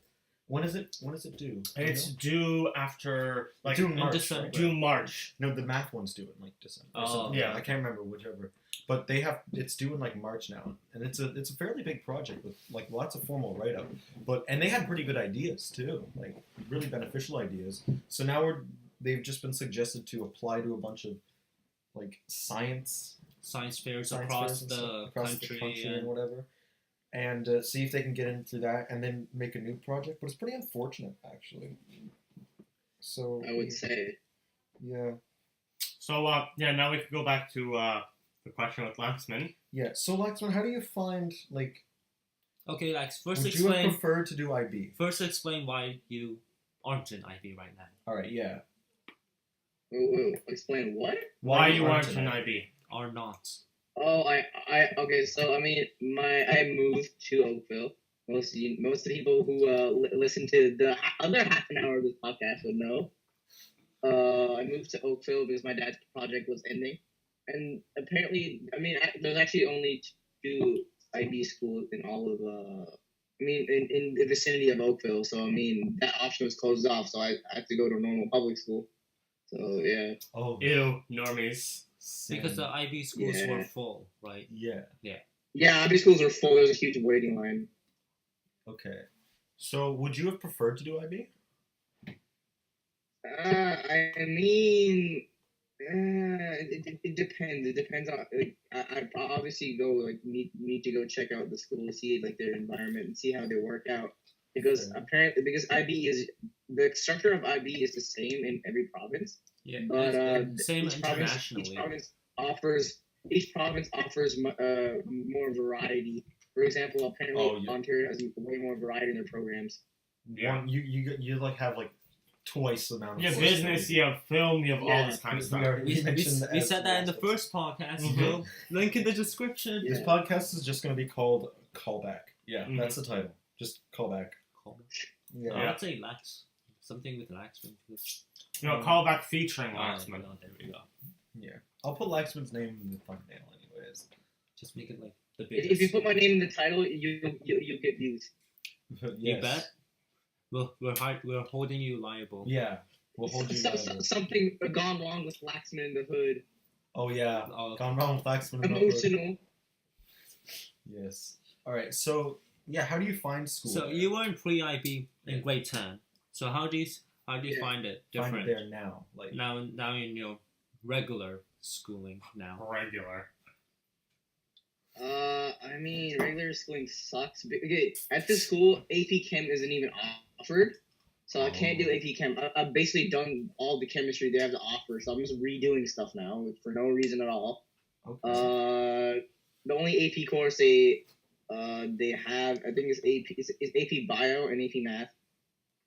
A: when is it due? Do you
B: It's
A: know?
B: due after like
A: due in March.
C: December.
A: right?
B: June, March.
A: No, the math one's due in like December. or
C: Oh,
A: something.
B: yeah.
A: I can't remember whichever. But it's due in like March now, and it's a fairly big project with like lots of formal write up. And they had pretty good ideas too, like really beneficial ideas. So now they've just been suggested to apply to a bunch of like science
C: Science fairs
A: fairs
C: across,
A: and
C: the,
A: stuff, across
C: country,
A: the country and
C: and
A: whatever, and see if they can get into that and then make a new project. But it's pretty unfortunate actually. So
D: I would say.
A: yeah.
B: So now we can go back to the question with Laxman.
A: Yeah, so Laxman, how do you find like?
C: okay, like first
A: Would you have
C: explain.
A: preferred to do IB?
C: First, explain why you aren't in IB right now.
A: All right, yeah.
D: Wait, explain what?
B: Why you
A: aren't
B: aren't
A: in
B: in IB?
C: Are not.
D: Oh, okay. So I mean, I moved to Oakville. Most of the people who listen to the other half an hour of this podcast would know. I moved to Oakville because my dad's project was ending, and apparently, I mean, there's actually only 2 IB schools in all of in the vicinity of Oakville. So I mean, that option was closed off. So I had to go to a normal public school. So yeah.
A: Oh,
B: Ew, normies.
C: Because the IB schools
D: Yeah.
C: were full, right?
A: yeah.
D: Yeah, IB schools are full. There's a huge waiting line.
A: Okay. So, would you have preferred to do IB?
D: I mean, it depends. It depends on. Like, I obviously go like need to go check out the school, see like their environment, and see how they work out. Because
A: Okay.
D: apparently, because IB is the structure of IB is the same in every province,
C: Yeah.
D: but
C: same
D: each
C: internationally.
D: each province offers more variety. For example, apparently
A: Oh, yeah.
D: Ontario has way more variety in their programs.
B: Yeah.
A: You like have like twice the amount of
B: You have
A: course
B: business,
A: that
B: you have film, you have all
D: Yeah.
B: this kind of
A: we
B: stuff.
A: already
C: We
A: mentioned
C: said that in the
A: aspects.
C: first podcast.
B: Mhm.
C: Phil. Link in the description.
A: This podcast is just going to be called Callback. Yeah,
B: Mhm.
A: that's the title. Just Callback. Yeah.
C: I would say lax. Something with Laxman.
B: Callback featuring
C: Ah,
B: Laxman.
C: no, there we go.
A: I'll put Laxman's name in the thumbnail anyways.
C: Just make it like the biggest.
D: If you put my name in the title, you get views.
A: Yes.
C: You bet. We're holding you liable.
A: Yeah. We'll hold you liable.
D: Something gone wrong with Laxman in the Hood.
A: Oh yeah.
C: Oh,
A: Gone wrong with Laxman. in the Hood.
D: Emotional.
A: Yes. Alright, so yeah, how do you find school?
C: So
A: there?
C: you were in pre-IB in grade 10. So how do you
D: Yeah.
C: find it
A: find
C: different
A: it there now. Like
C: now in your regular schooling now?
B: Regular.
D: I mean, regular schooling sucks. But, okay, at this school, AP Chem isn't even offered, so I can't do AP Chem. I've basically done all the chemistry they have to offer, so I'm just redoing stuff now for no reason at all.
A: okay.
D: The only AP course they have, I think, is AP Bio and AP Math,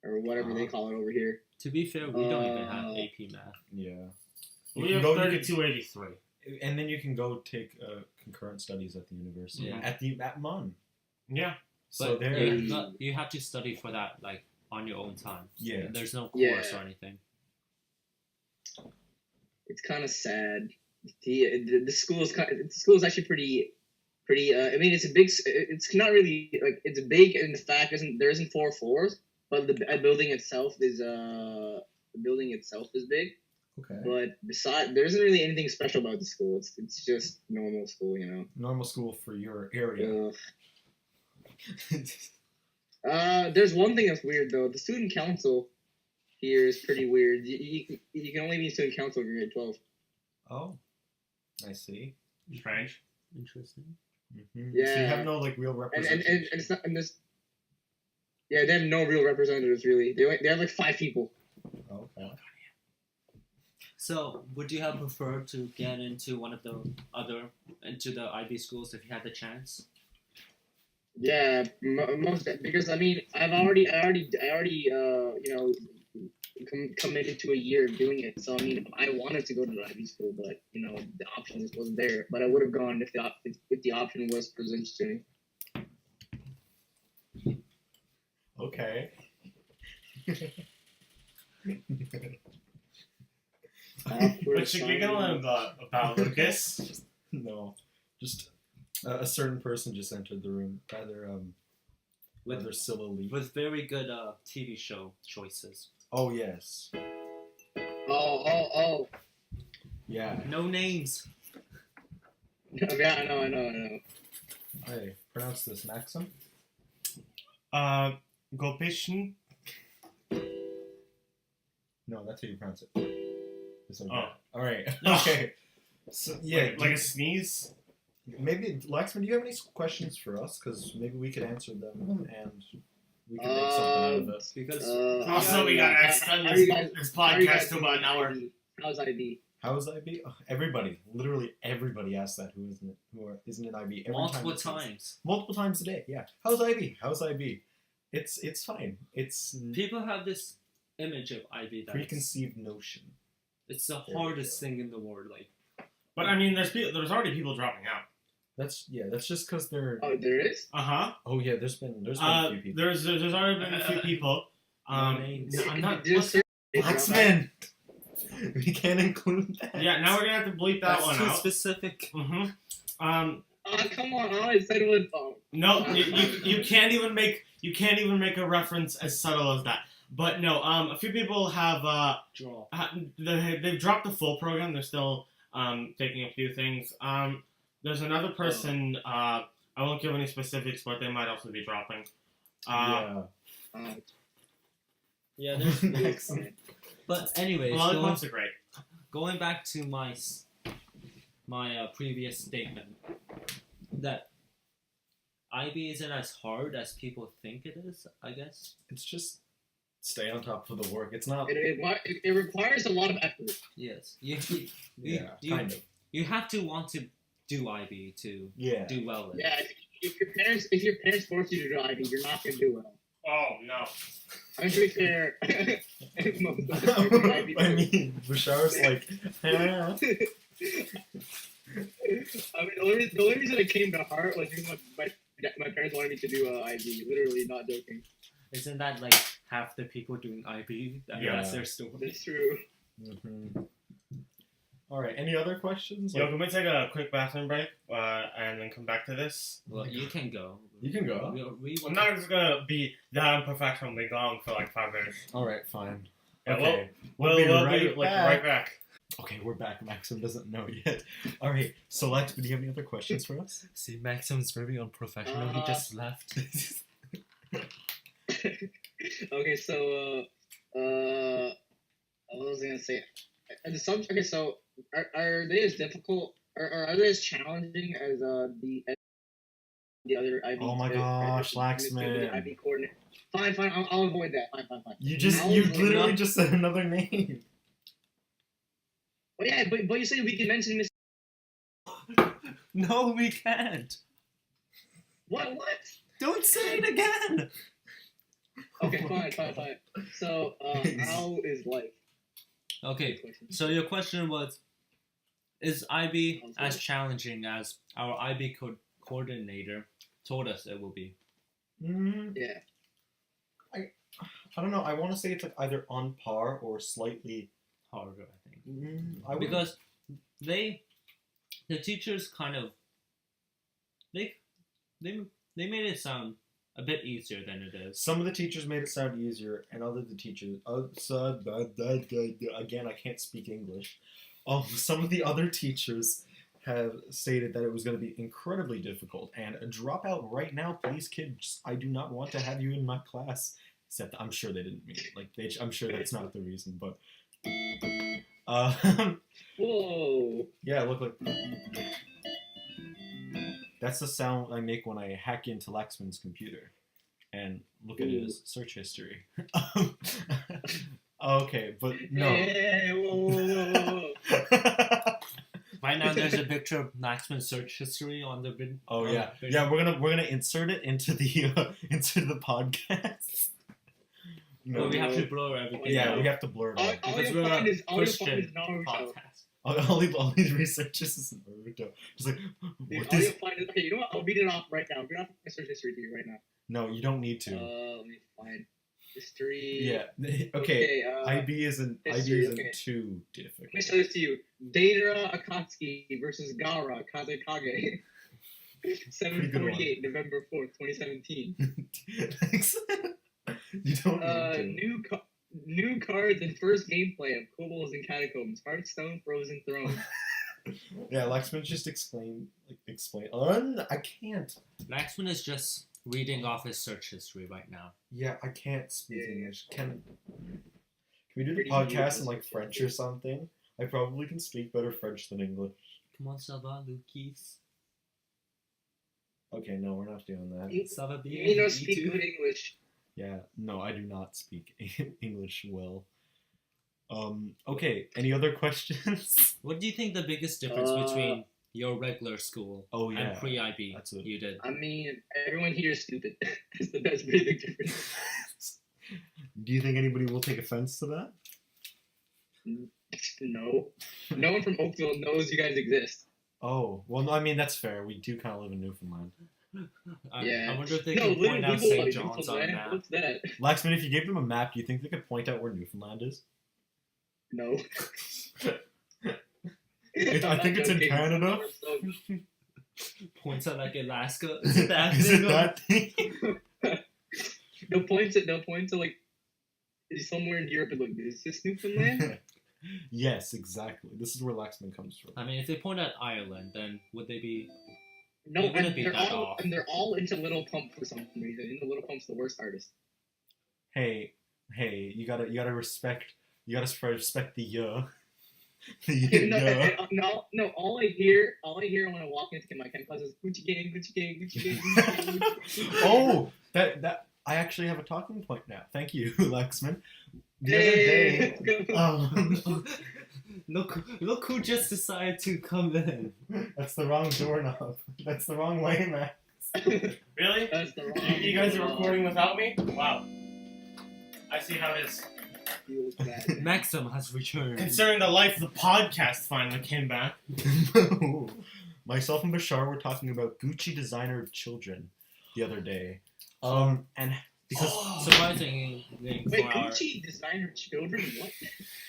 D: or whatever they call it over here.
C: To be fair, we don't even have AP Math.
A: Yeah.
B: We
A: can
B: have
A: go-
B: 3283.
A: And then you can go take concurrent studies at the university.
C: Yeah.
A: At MUN.
B: Yeah.
A: So
C: But
A: there.
C: you have to study for that like on your own time.
A: Yeah.
C: There's no course
D: Yeah.
C: or anything.
D: It's kind of sad. The school is actually pretty. I mean, it's a big. It's not really like it's big in the fact there isn't 4 floors, but the building itself is big.
A: Okay.
D: But there isn't really anything special about the school. It's just normal school,
A: Normal school for your area.
D: There's one thing that's weird though. The student council here is pretty weird. You can only be student council if you're grade 12.
A: Oh. I see.
B: Strange.
C: Interesting.
A: Mm-hmm. So you
D: Yeah.
A: have no like real
D: And
A: representation.
D: it's not and this. Yeah, they have no real representatives really. They have like 5 people.
A: Okay.
C: So, would you have preferred to get into one of into the IB schools if you had the chance?
D: Yeah, most because I mean I already committed to a year of doing it. So I mean I wanted to go to the IB school, but the option just wasn't there. But I would have gone if the option was presented to me.
A: Okay.
B: What you giggling about, Lucas?
A: No. Just a certain person just entered the room. Rather sillily.
C: With very good TV show choices.
A: Oh yes.
D: Oh.
A: Yeah.
C: No names.
D: Yeah, I know.
A: Hey, pronounce this Maxim.
B: Gopishn.
A: No, that's how you pronounce it. It's like
B: Oh.
A: that. All right.
B: No.
A: Okay. So yeah,
B: Like a sneeze?
A: maybe Laxman, do you have any questions for us? Because maybe we could answer them and we can make something out of it.
C: Because
B: Also, we gotta extend this podcast to about an hour.
D: How's IB?
A: How is IB? Oh, everybody, literally everybody asks that. Who isn't it? Isn't it IB? Every
C: multiple
A: time it says-
C: times.
A: Multiple times a day. Yeah. How's IB? How's IB? It's fine. It's
C: People have this image of IB that
A: preconceived notion.
C: it's the
A: There we
C: hardest
A: go.
C: thing in the world. Like,
B: But I mean, there's already people dropping out.
A: That's just because they're.
D: Oh, there is.
A: Oh yeah, there's been a few people.
B: There's already been a few people.
C: names.
B: I'm not.
D: Just
A: Blacksman. We can't include that.
B: Yeah, now we're gonna have to bleep that
C: that's
B: one
C: too
B: out.
C: specific.
B: Mm-hmm.
D: Oh, come on! I said it was.
B: No, you can't even make a reference as subtle as that. But no, a few people have
C: Draw.
B: they've dropped the full program. They're still taking a few things. There's another person. I won't give any specifics, but they might also be dropping.
A: Yeah.
C: Yeah, there's.
A: Maxim.
C: But anyways,
B: Lollipops are great.
C: going back to my previous statement that IB isn't as hard as people think it is. I guess.
A: It's just stay on top of the work. It's not.
D: It requires a lot of effort.
C: Yes.
A: Yeah,
C: you,
A: kind of.
C: You have to want to do IB to
A: Yeah.
C: do well in it.
D: Yeah, if your parents force you to do IB, you're not gonna do well.
B: Oh no.
D: I'm to be fair. Most of the IB
A: I mean, Bashar's like,
D: I mean, the only reason it came to heart was because my parents wanted me to do IB. Literally, not joking.
C: Isn't that like half the people doing IB?
A: Yeah.
C: That's their story.
D: It's true.
A: All right. Any other questions?
B: Yo, can we take a quick bathroom break and then come back to this?
C: Well, you can go.
A: You can go.
B: I'm not just gonna be that unprofessionally long for like 5 minutes.
A: All right. Fine.
B: Yeah,
A: Okay.
B: We'll be right back.
A: Okay, we're back. Maxim doesn't know yet. All right. So, Lex, do you have any other questions for us?
C: See, Maxim's very unprofessional. He just left.
D: Okay, so what was I gonna say? The subject. Okay, so are they as difficult or are they as challenging as the other IB?
A: Oh my gosh, Laxman.
D: IB coordinator. Fine. I'll avoid that. Fine.
A: You
D: I'll
A: literally
D: not-
A: just said another name.
D: Oh yeah, but you said we can mention Miss.
C: No, we can't.
D: What?
C: Don't say it again.
D: Okay, fine. So how is life?
C: Okay, so your question was, is IB as challenging as our IB coordinator told us it will be?
D: Yeah.
A: I don't know. I want to say it's like either on par or slightly
C: Harder, I think.
A: because
C: Because the teachers kind of, they made it sound a bit easier than it is.
A: some of the teachers made it sound easier, and other the teachers again, I can't speak English. Some of the other teachers have stated that it was going to be incredibly difficult and drop out right now, please, kids. I do not want to have you in my class. Except I'm sure they didn't mean it. Like I'm sure that's not the reason, but
D: Whoa.
A: yeah, look like that's the sound I make when I hack into Laxman's computer and look at his search history. Okay, but no.
D: Hey, whoa.
C: Right now, there's a picture of Maxman's search history on the vid.
A: Oh
C: on
A: yeah,
C: the video.
A: yeah. We're gonna insert it into the podcast.
C: But we have to blur everything.
A: Yeah,
C: out.
A: we have to blur it out.
D: All
C: Because
D: you'll
C: we're
D: find
C: a
D: is
C: Christian
D: Naruto.
C: podcast.
A: All these researches is Naruto. Just like
D: Dude,
A: what
D: all
A: is?
D: you'll find is, okay, you know what? I'll beat it off right now. I'm gonna have search history to you right now.
A: No, you don't need to.
D: Let me find history.
A: Yeah. Okay. IB isn't
D: history, okay.
A: too difficult.
D: Let me show this to you. Deidara Akatsuki versus Gaara Kazekage. 748, November 4th, 2017.
A: Thanks. You don't need to.
D: New cards and first gameplay of Kobolds and Catacombs, Hearthstone, Frozen Throne.
A: Yeah, Laxman just explain. I can't.
C: Maxman is just reading off his search history right now.
A: Yeah, I can't speak
D: Yeah.
A: English. Can we do the
D: Pretty
A: podcast in
D: new.
A: like French or something? I probably can speak better French than English.
C: Comment ça va, Lucas?
A: Okay, no, we're not doing that.
C: Ça va bien?
D: You know,
C: Me
D: speak
C: too?
D: good English.
A: Yeah, no, I do not speak English well. Okay, any other questions?
C: What do you think the biggest difference between your regular school
A: Oh yeah,
C: and pre-IB
A: that's it.
C: you did?
D: I mean, everyone here is stupid. That's a pretty big difference.
A: Do you think anybody will take offense to that?
D: No. No one from Oakville knows you guys exist.
A: Oh, well, no, I mean, that's fair. We do kind of live in Newfoundland.
C: I wonder if they
D: No,
C: can point out
D: literally,
C: St. John's on a map.
D: what's that?
A: Laxman, if you gave them a map, do you think they could point out where Newfoundland is?
D: No.
A: I think it's in Canada.
C: Points out like Alaska. Is it that
A: Is
C: thing?
A: it that thing?
D: They'll point to like somewhere in Europe and look, is this Newfoundland?
A: Yes, exactly. This is where Laxman comes from.
C: I mean, if they point at Ireland, then would they be...
D: No,
C: It wouldn't
D: and
C: be
D: they're
C: that
D: all
C: off.
D: and they're all into Little Pump for some reason. Into Little Pump's the worst artist.
A: Hey, you gotta respect the the
D: No, all I hear when I walk into my chem class is Gucci gang, Gucci gang, Gucci gang, Gucci gang, Gucci gang.
A: Oh, that I actually have a talking point now. Thank you, Laxman. The other day,
C: Look who just decided to come in.
A: that's the wrong doorknob. That's the wrong way, Max.
B: Really?
D: That's the wrong.
B: You guys are recording without me? Wow. I see how it is.
D: Feels bad.
C: Maxim has returned.
B: Considering the life of the podcast finally came back.
A: Myself and Bashar were talking about Gucci designer children the other day. And because
C: Surprisingly,
D: Wait,
C: for our...
D: Gucci designer children? What?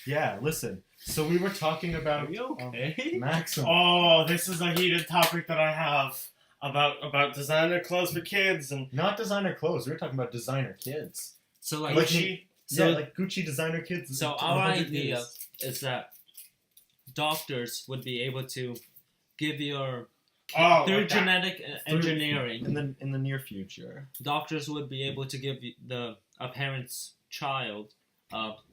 A: yeah, listen. So we were talking about
C: Are you okay?
A: Maxim.
B: Oh, this is a heated topic that I have about designer clothes for kids and
A: Not designer clothes. We were talking about designer kids.
C: So like,
B: Gucci.
C: So-
A: yeah, like Gucci designer kids.
C: so our idea is that doctors would be able to give your through
B: like that.
C: genetic engineering.
A: in the near future.
C: Doctors would be able to give a parent's child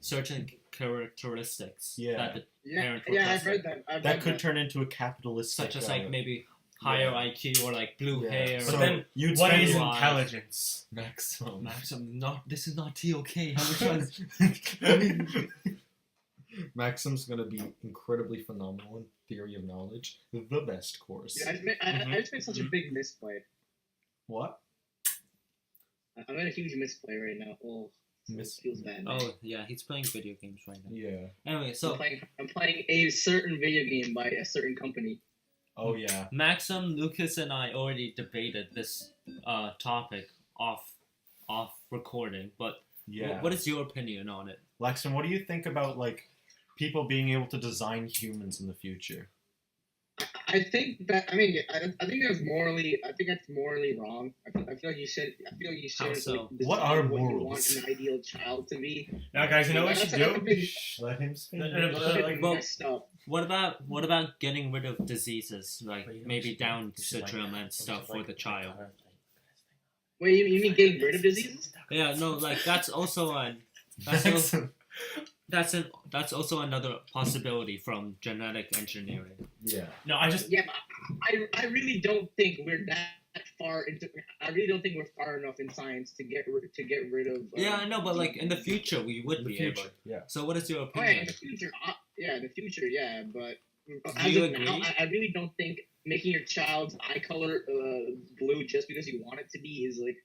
C: certain characteristics
A: Yeah.
C: that the
D: Yeah,
C: parent
D: yeah, I've
C: requested.
D: read that. I've
A: That
D: read
A: could
D: that.
A: turn into a capitalistic.
C: such as like maybe higher IQ or like blue
A: Yeah.
C: hair.
A: So
B: But then,
A: you'd
B: what
A: spend
B: is
C: your eyes.
B: intelligence?
A: Maxim.
C: Maxim, not this is not TOK. How much was
A: Maxim's gonna be incredibly phenomenal in theory of knowledge, the best course.
D: Yeah, I just made such a big misplay.
A: What?
D: I'm in a huge misplay right now. Oh, feels bad.
C: Oh yeah, he's playing video games right now.
A: Yeah.
C: Anyway, so
D: I'm playing a certain video game by a certain company.
A: Oh yeah.
C: Maxim, Lucas, and I already debated this topic off recording. But
A: Yeah.
C: what is your opinion on it?
A: Laxton, what do you think about like people being able to design humans in the future?
D: I think that I think that's morally wrong. I feel like you should. I feel like you should.
C: How so?
D: Like,
A: What
D: decide
A: are
D: what you
A: morals?
D: want an ideal child to be.
B: Now, guys, you know what you
D: That's
B: should
D: a
B: do?
D: big-
A: Let him speak.
B: Like,
C: well-
D: messed up.
C: What about getting rid of diseases like maybe Down syndrome and stuff for the child?
D: Wait, you mean getting rid of diseases?
C: Yeah, no, like that's also that's also another possibility from genetic engineering.
A: Yeah.
B: No, I just.
D: Yeah, but I really don't think we're that far into. I really don't think we're far enough in science to get rid of.
C: Yeah, I know, but like in the future we would
A: In the
C: be
A: future.
C: able.
A: Yeah.
C: So what is your
D: Oh yeah,
C: opinion?
D: in the future. In the future, yeah, but
C: Do you
D: as of now,
C: agree?
D: I really don't think making your child's eye color blue just because you want it to be is like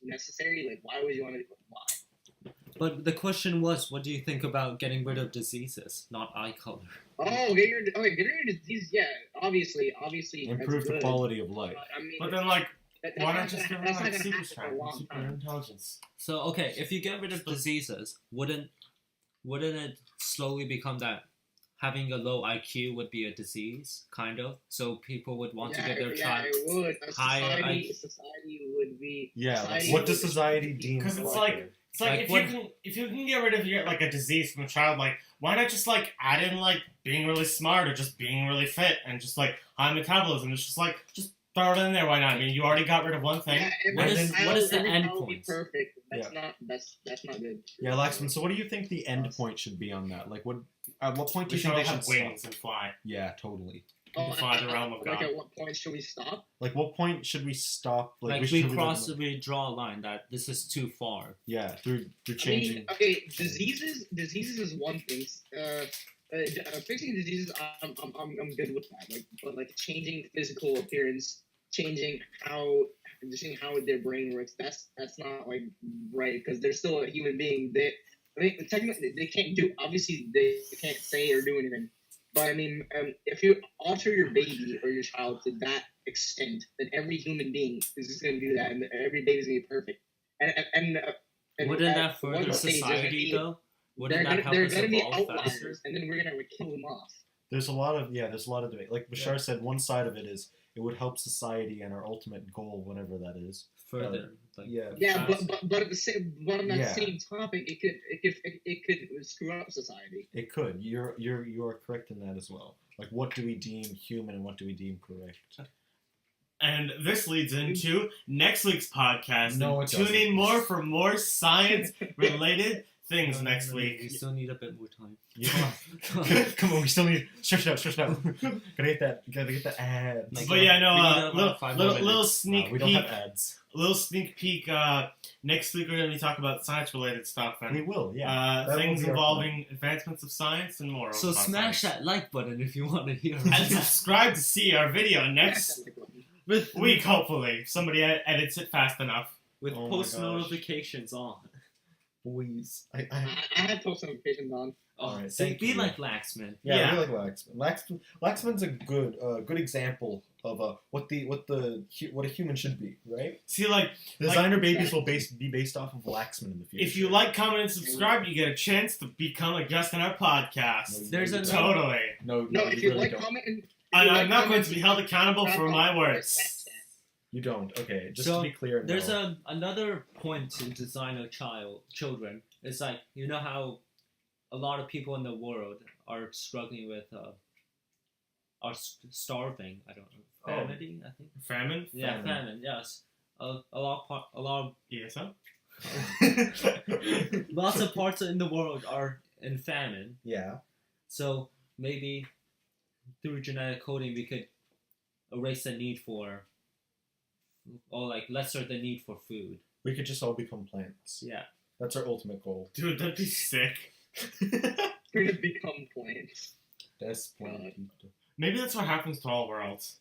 D: necessary. Like, why would you want to? Why?
C: But the question was, what do you think about getting rid of diseases, not eye color?
D: Oh, getting rid of disease. Yeah, obviously,
A: Improve
D: that's
A: the
D: good.
A: quality of life.
D: But, I mean,
B: But then, like,
D: that's
B: why
D: not
B: not just
D: gonna-
B: give
D: that's
B: them
D: not
B: like
D: gonna
B: super
D: happen for a
B: strength,
D: long
B: super
D: time.
B: intelligence?
C: So okay, if you get rid of diseases, wouldn't it slowly become that having a low IQ would be a disease, kind of? So people would want to get their child.
D: it would. A
C: higher
D: society would be.
A: Yeah.
D: Society
A: What does
D: would-
A: society deem?
B: Because it's
A: collective?
B: like it's like,
C: Like,
B: if you can get rid of your like a disease from a child, like why not just like add in like being really smart or just being really fit and just like high metabolism? It's just like just throw it in there. Why not? I mean, you already got rid of one thing.
D: Yeah,
C: What
D: every
C: is-
D: child-
C: what is the
D: every
C: end
D: child would be
C: point?
D: Perfect. That's not good.
A: Yeah, Laxman. So what do you think the end point should be on that? Like, what? At what point do
B: We
A: you think
B: should
A: they
B: all
A: should
B: have wings
A: stop?
B: and fly.
A: Yeah, totally.
B: Defy the realm of
D: Like,
B: God.
D: at what point should we stop?
A: Like, what point should we stop?
C: Like
A: should
C: we draw a line that this is too far.
A: Yeah, through
D: I
A: changing.
D: mean, okay, diseases is one thing. Fixing diseases, I'm good with that. Like, but like changing physical appearance, changing how their brain works. That's not like right because they're still a human being. Technically they can't do. Obviously, they can't say or do anything. But I mean, if you alter your baby or your child to that extent, then every human being is just going to do that, and every baby's going to be perfect. And
C: Wouldn't
D: at
C: that
D: one
C: further
D: stage,
C: society though? Wouldn't
D: They're
C: that help
D: gonna,
C: us
D: they're gonna be
C: evolve
D: outliers,
C: faster?
D: and then we're gonna kill them off.
A: There's a lot of debate. Like Bashar said, one side of it is it would help society and our ultimate goal, whatever that is.
C: Further, like,
A: Yeah.
D: Yeah,
C: fast.
D: but at the same, but on that
A: Yeah.
D: same topic, it could screw up society.
A: It could. You are correct in that as well. Like, what do we deem human and what do we deem correct?
B: And this leads into next week's podcast.
A: No,
B: and
A: it
B: tune
A: doesn't.
B: in more for more science-related things next
C: We
B: week.
C: still need a bit more time.
A: Yeah. Come on, we still need stretch it out. Gotta get that ads.
C: Like,
B: But yeah,
C: we need
B: no,
C: about 5 more
B: little
C: minutes.
B: sneak
A: we don't
B: peek.
A: have ads.
B: Little sneak peek. Next week we're going to be talking about science-related stuff
A: We
B: and
A: will, yeah. That will
B: things
A: be our
B: involving advancements of science and more.
C: So
B: about
C: smash
B: science.
C: that like button if you want to hear.
B: And subscribe to see our video next.
C: with
B: week, hopefully. Somebody edits it fast enough.
C: with
A: Oh my
C: post
A: gosh.
C: notifications on.
A: Boys.
D: I have post notifications on.
C: Oh,
A: Alright,
C: so
A: thank
C: be
A: you.
C: like Laxman.
A: Yeah,
B: Yeah.
A: I really like Laxman. Laxman's a good example of what a human should be, right?
B: See, like,
A: Designer babies will be based off of Laxman in the future.
B: if you like, comment, and subscribe, you get a chance to become a guest on our podcast.
C: There's a
B: Totally.
A: no,
D: No, if you
A: really
D: like,
A: don't.
D: comment, and
B: And I'm not going to be held accountable for my words.
A: You don't. Okay, just
C: So,
A: to be clear.
C: There's
A: no.
C: another point to designer children. It's like, you know how a lot of people in the world are struggling with starving. I don't know.
A: Oh.
C: Famine, I think.
B: Famine?
C: Yeah, famine. Yes. A lot of
B: Yes, huh?
C: lots of parts in the world are in famine.
A: Yeah.
C: So maybe through genetic coding we could erase the need for, or like lesser the need for food.
A: We could just all become plants.
C: Yeah.
A: That's our ultimate goal.
B: Dude, that'd be sick.
D: We're gonna become plants.
A: That's plant.
B: Maybe that's what happens to all worlds.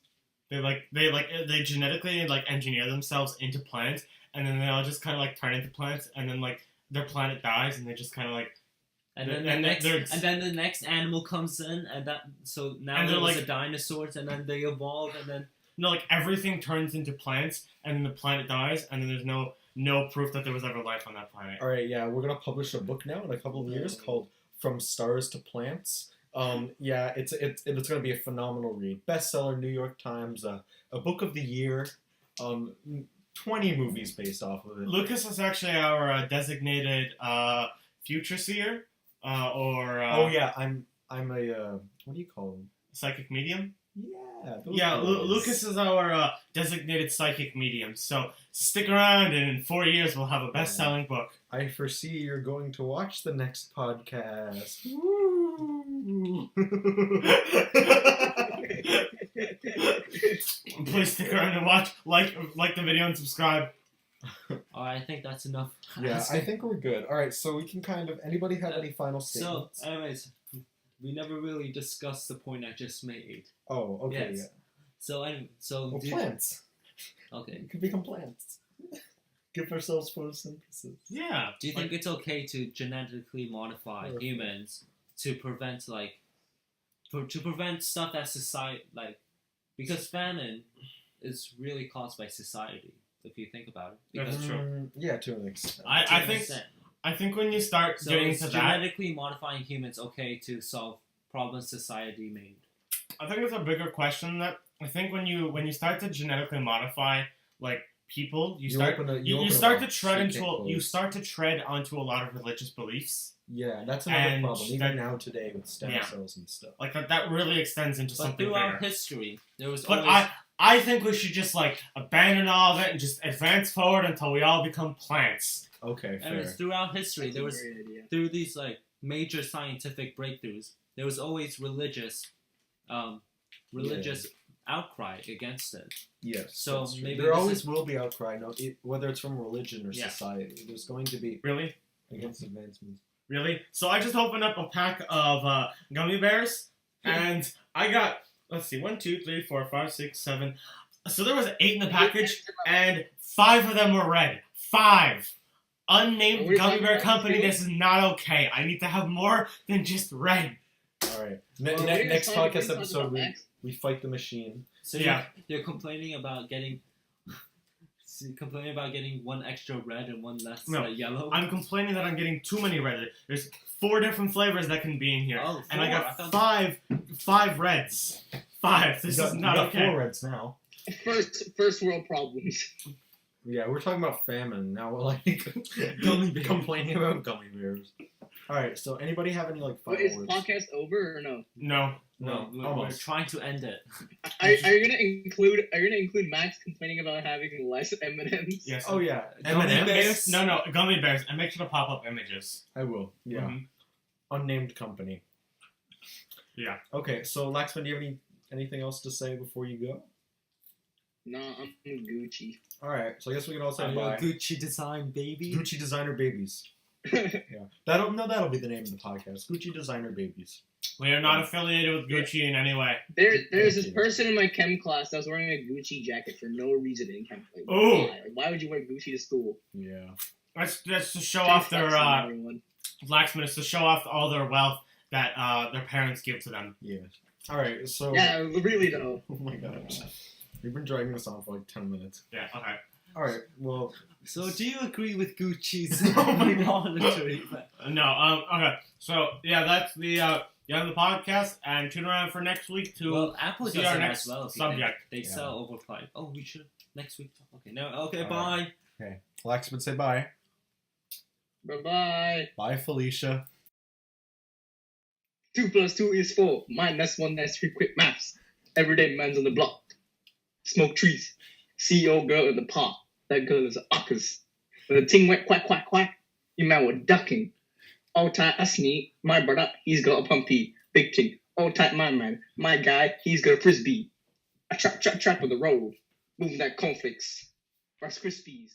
B: They genetically engineer themselves into plants, and then they all just kind of like turn into plants, and then like their planet dies, and they just kind of like
C: And then
B: And
C: the next animal comes in, and that so now
B: And they're
C: there was
B: like-
C: the dinosaurs, and then they evolve, and then
B: like everything turns into plants, and then the planet dies, and then there's no proof that there was ever life on that planet.
A: All right, yeah, we're gonna publish a book now in a couple of years called "From Stars to Plants." Yeah, it's gonna be a phenomenal read, bestseller, New York Times, a book of the year, 20 movies based off of it.
B: Lucas is actually our designated future seer, or
A: Oh yeah, I'm a what do you call them?
B: psychic medium.
A: Yeah, those
B: Yeah,
A: guys.
B: Lucas is our designated psychic medium. So stick around, and in 4 years we'll have a best-selling book.
A: I foresee you're going to watch the next podcast.
B: Please stick around and watch, like the video, and subscribe.
C: I think that's enough.
A: Yeah, I think we're good. All right, so we can anybody have any final
C: So,
A: statements?
C: anyways, we never really discussed the point I just made.
A: Oh, okay,
C: Yes. So,
A: Well, plants.
C: okay.
A: We could become plants. Give ourselves photosynthesis.
B: Yeah.
C: Do you think it's okay to genetically modify
A: Perfect.
C: humans to prevent to prevent stuff that society because famine is really caused by society if you think about it.
B: That's
C: Because
B: true.
A: Yeah, to an extent.
B: I think when you start
C: so
B: getting
C: is
B: to that,
C: genetically modifying humans okay to solve problems society made?
B: I think it's a bigger question. That I think when you start to genetically modify like people, you start
A: open a
B: to
A: box,
B: tread
A: you
B: into
A: can't
B: you
A: close.
B: start to tread onto a lot of religious beliefs.
A: Yeah, that's another
B: And
A: problem. Even
B: that-
A: now today with stem
B: Yeah.
A: cells and stuff.
B: Like that really extends into
C: But
B: something
C: throughout
B: bigger.
C: history, there was
B: But
C: always
B: I think we should just like abandon all of it and just advance forward until we all become plants.
A: Okay, fair.
C: anyways, throughout history
D: That's
C: there
D: a
C: was
D: great idea.
C: through these major scientific breakthroughs, there was always religious outcry against it.
A: Yes.
C: So
A: that's true.
C: maybe
A: there
C: this
A: always
C: is-
A: will be outcry, whether it's from religion or
C: Yeah.
A: society. There's going to be
B: Really?
A: against advancements.
B: Really? So I just opened up a pack of gummy bears, and I got, let's see, 1, 2, 3, 4, 5, 6, 7. So there was 8 in the package, and 5 of them were red. 5. Unnamed
D: Are we
B: gummy
D: talking
B: bear
D: about
B: company,
D: food?
B: this is not okay. I need to have more than just red.
A: All right.
D: Well, we're
A: Next
D: gonna
A: podcast
D: talk
A: episode,
D: about
A: we,
D: X.
A: we fight the machine.
C: So
B: Yeah.
C: you're complaining about getting one extra red and one less
B: No,
C: yellow.
B: I'm complaining that I'm getting too many red. There's 4 different flavors that can be in here.
C: Oh,
B: and I
C: 4.
B: got
C: thought-
B: five reds. 5. This is not
A: we got
B: okay.
A: 4 reds now.
D: First world problems.
A: Yeah, we're talking about famine now. We're like
C: Gummy bears.
A: complaining about gummy bears. All right. So anybody have any
D: Wait,
A: final
D: is
A: words?
D: podcast over or no?
B: No.
A: No,
C: we're
A: almost.
C: trying to end it.
D: Are you gonna include Max complaining about having less M&Ms?
B: Yes.
A: Oh yeah,
C: Gummy
A: M&Ms?
C: bears?
B: No, gummy bears. And make sure to pop up images.
A: I will. Yeah.
B: Mhm.
A: Unnamed company.
B: Yeah.
A: Okay. So Laxman, do you have anything else to say before you go?
D: No, I'm Gucci.
A: All right. So I guess we can all say
C: Are you
A: bye.
C: a Gucci design baby?
A: Gucci designer babies. Yeah. That'll be the name of the podcast. Gucci designer babies.
B: We are not affiliated with Gucci in any way.
D: There's this person in my chem class that was wearing a Gucci jacket for no reason in chem. Like,
B: Ooh.
D: why would you wear Gucci to school?
A: Yeah.
B: That's to show off their
D: Everyone.
B: blacksmiths, to show off all their wealth that their parents give to them.
A: Yeah. All right. So.
D: Yeah, really though.
A: Oh my gosh. We've been dragging this on for like 10 minutes.
B: Yeah. Okay.
A: All right. Well.
C: So do you agree with Gucci's
A: Oh my
C: monetary?
B: No. Okay. So yeah, that's the end of the podcast, and tune around for next week to
C: Well, Apple
B: see
C: does
B: our
C: it
B: next
C: as well.
B: subject.
C: They
A: Yeah.
C: sell over 5. Oh, we should next week. Okay. No. Okay.
A: All
C: Bye.
A: right. Okay. Lex would say bye.
D: Bye bye.
A: Bye, Felicia.
D: 2 + 2 is 4. -1 -3 quick maths. Everyday man's on the block. Smoke trees. CEO girl in the park. That girl is a uckers. When the ting went quack quack quack, your man was ducking. All tight Asni, my brother, he's got a pumpy. Big ting. All tight my man, my guy, he's got a frisbee. A trap on the road. Moving that cornflakes. Rice Krispies.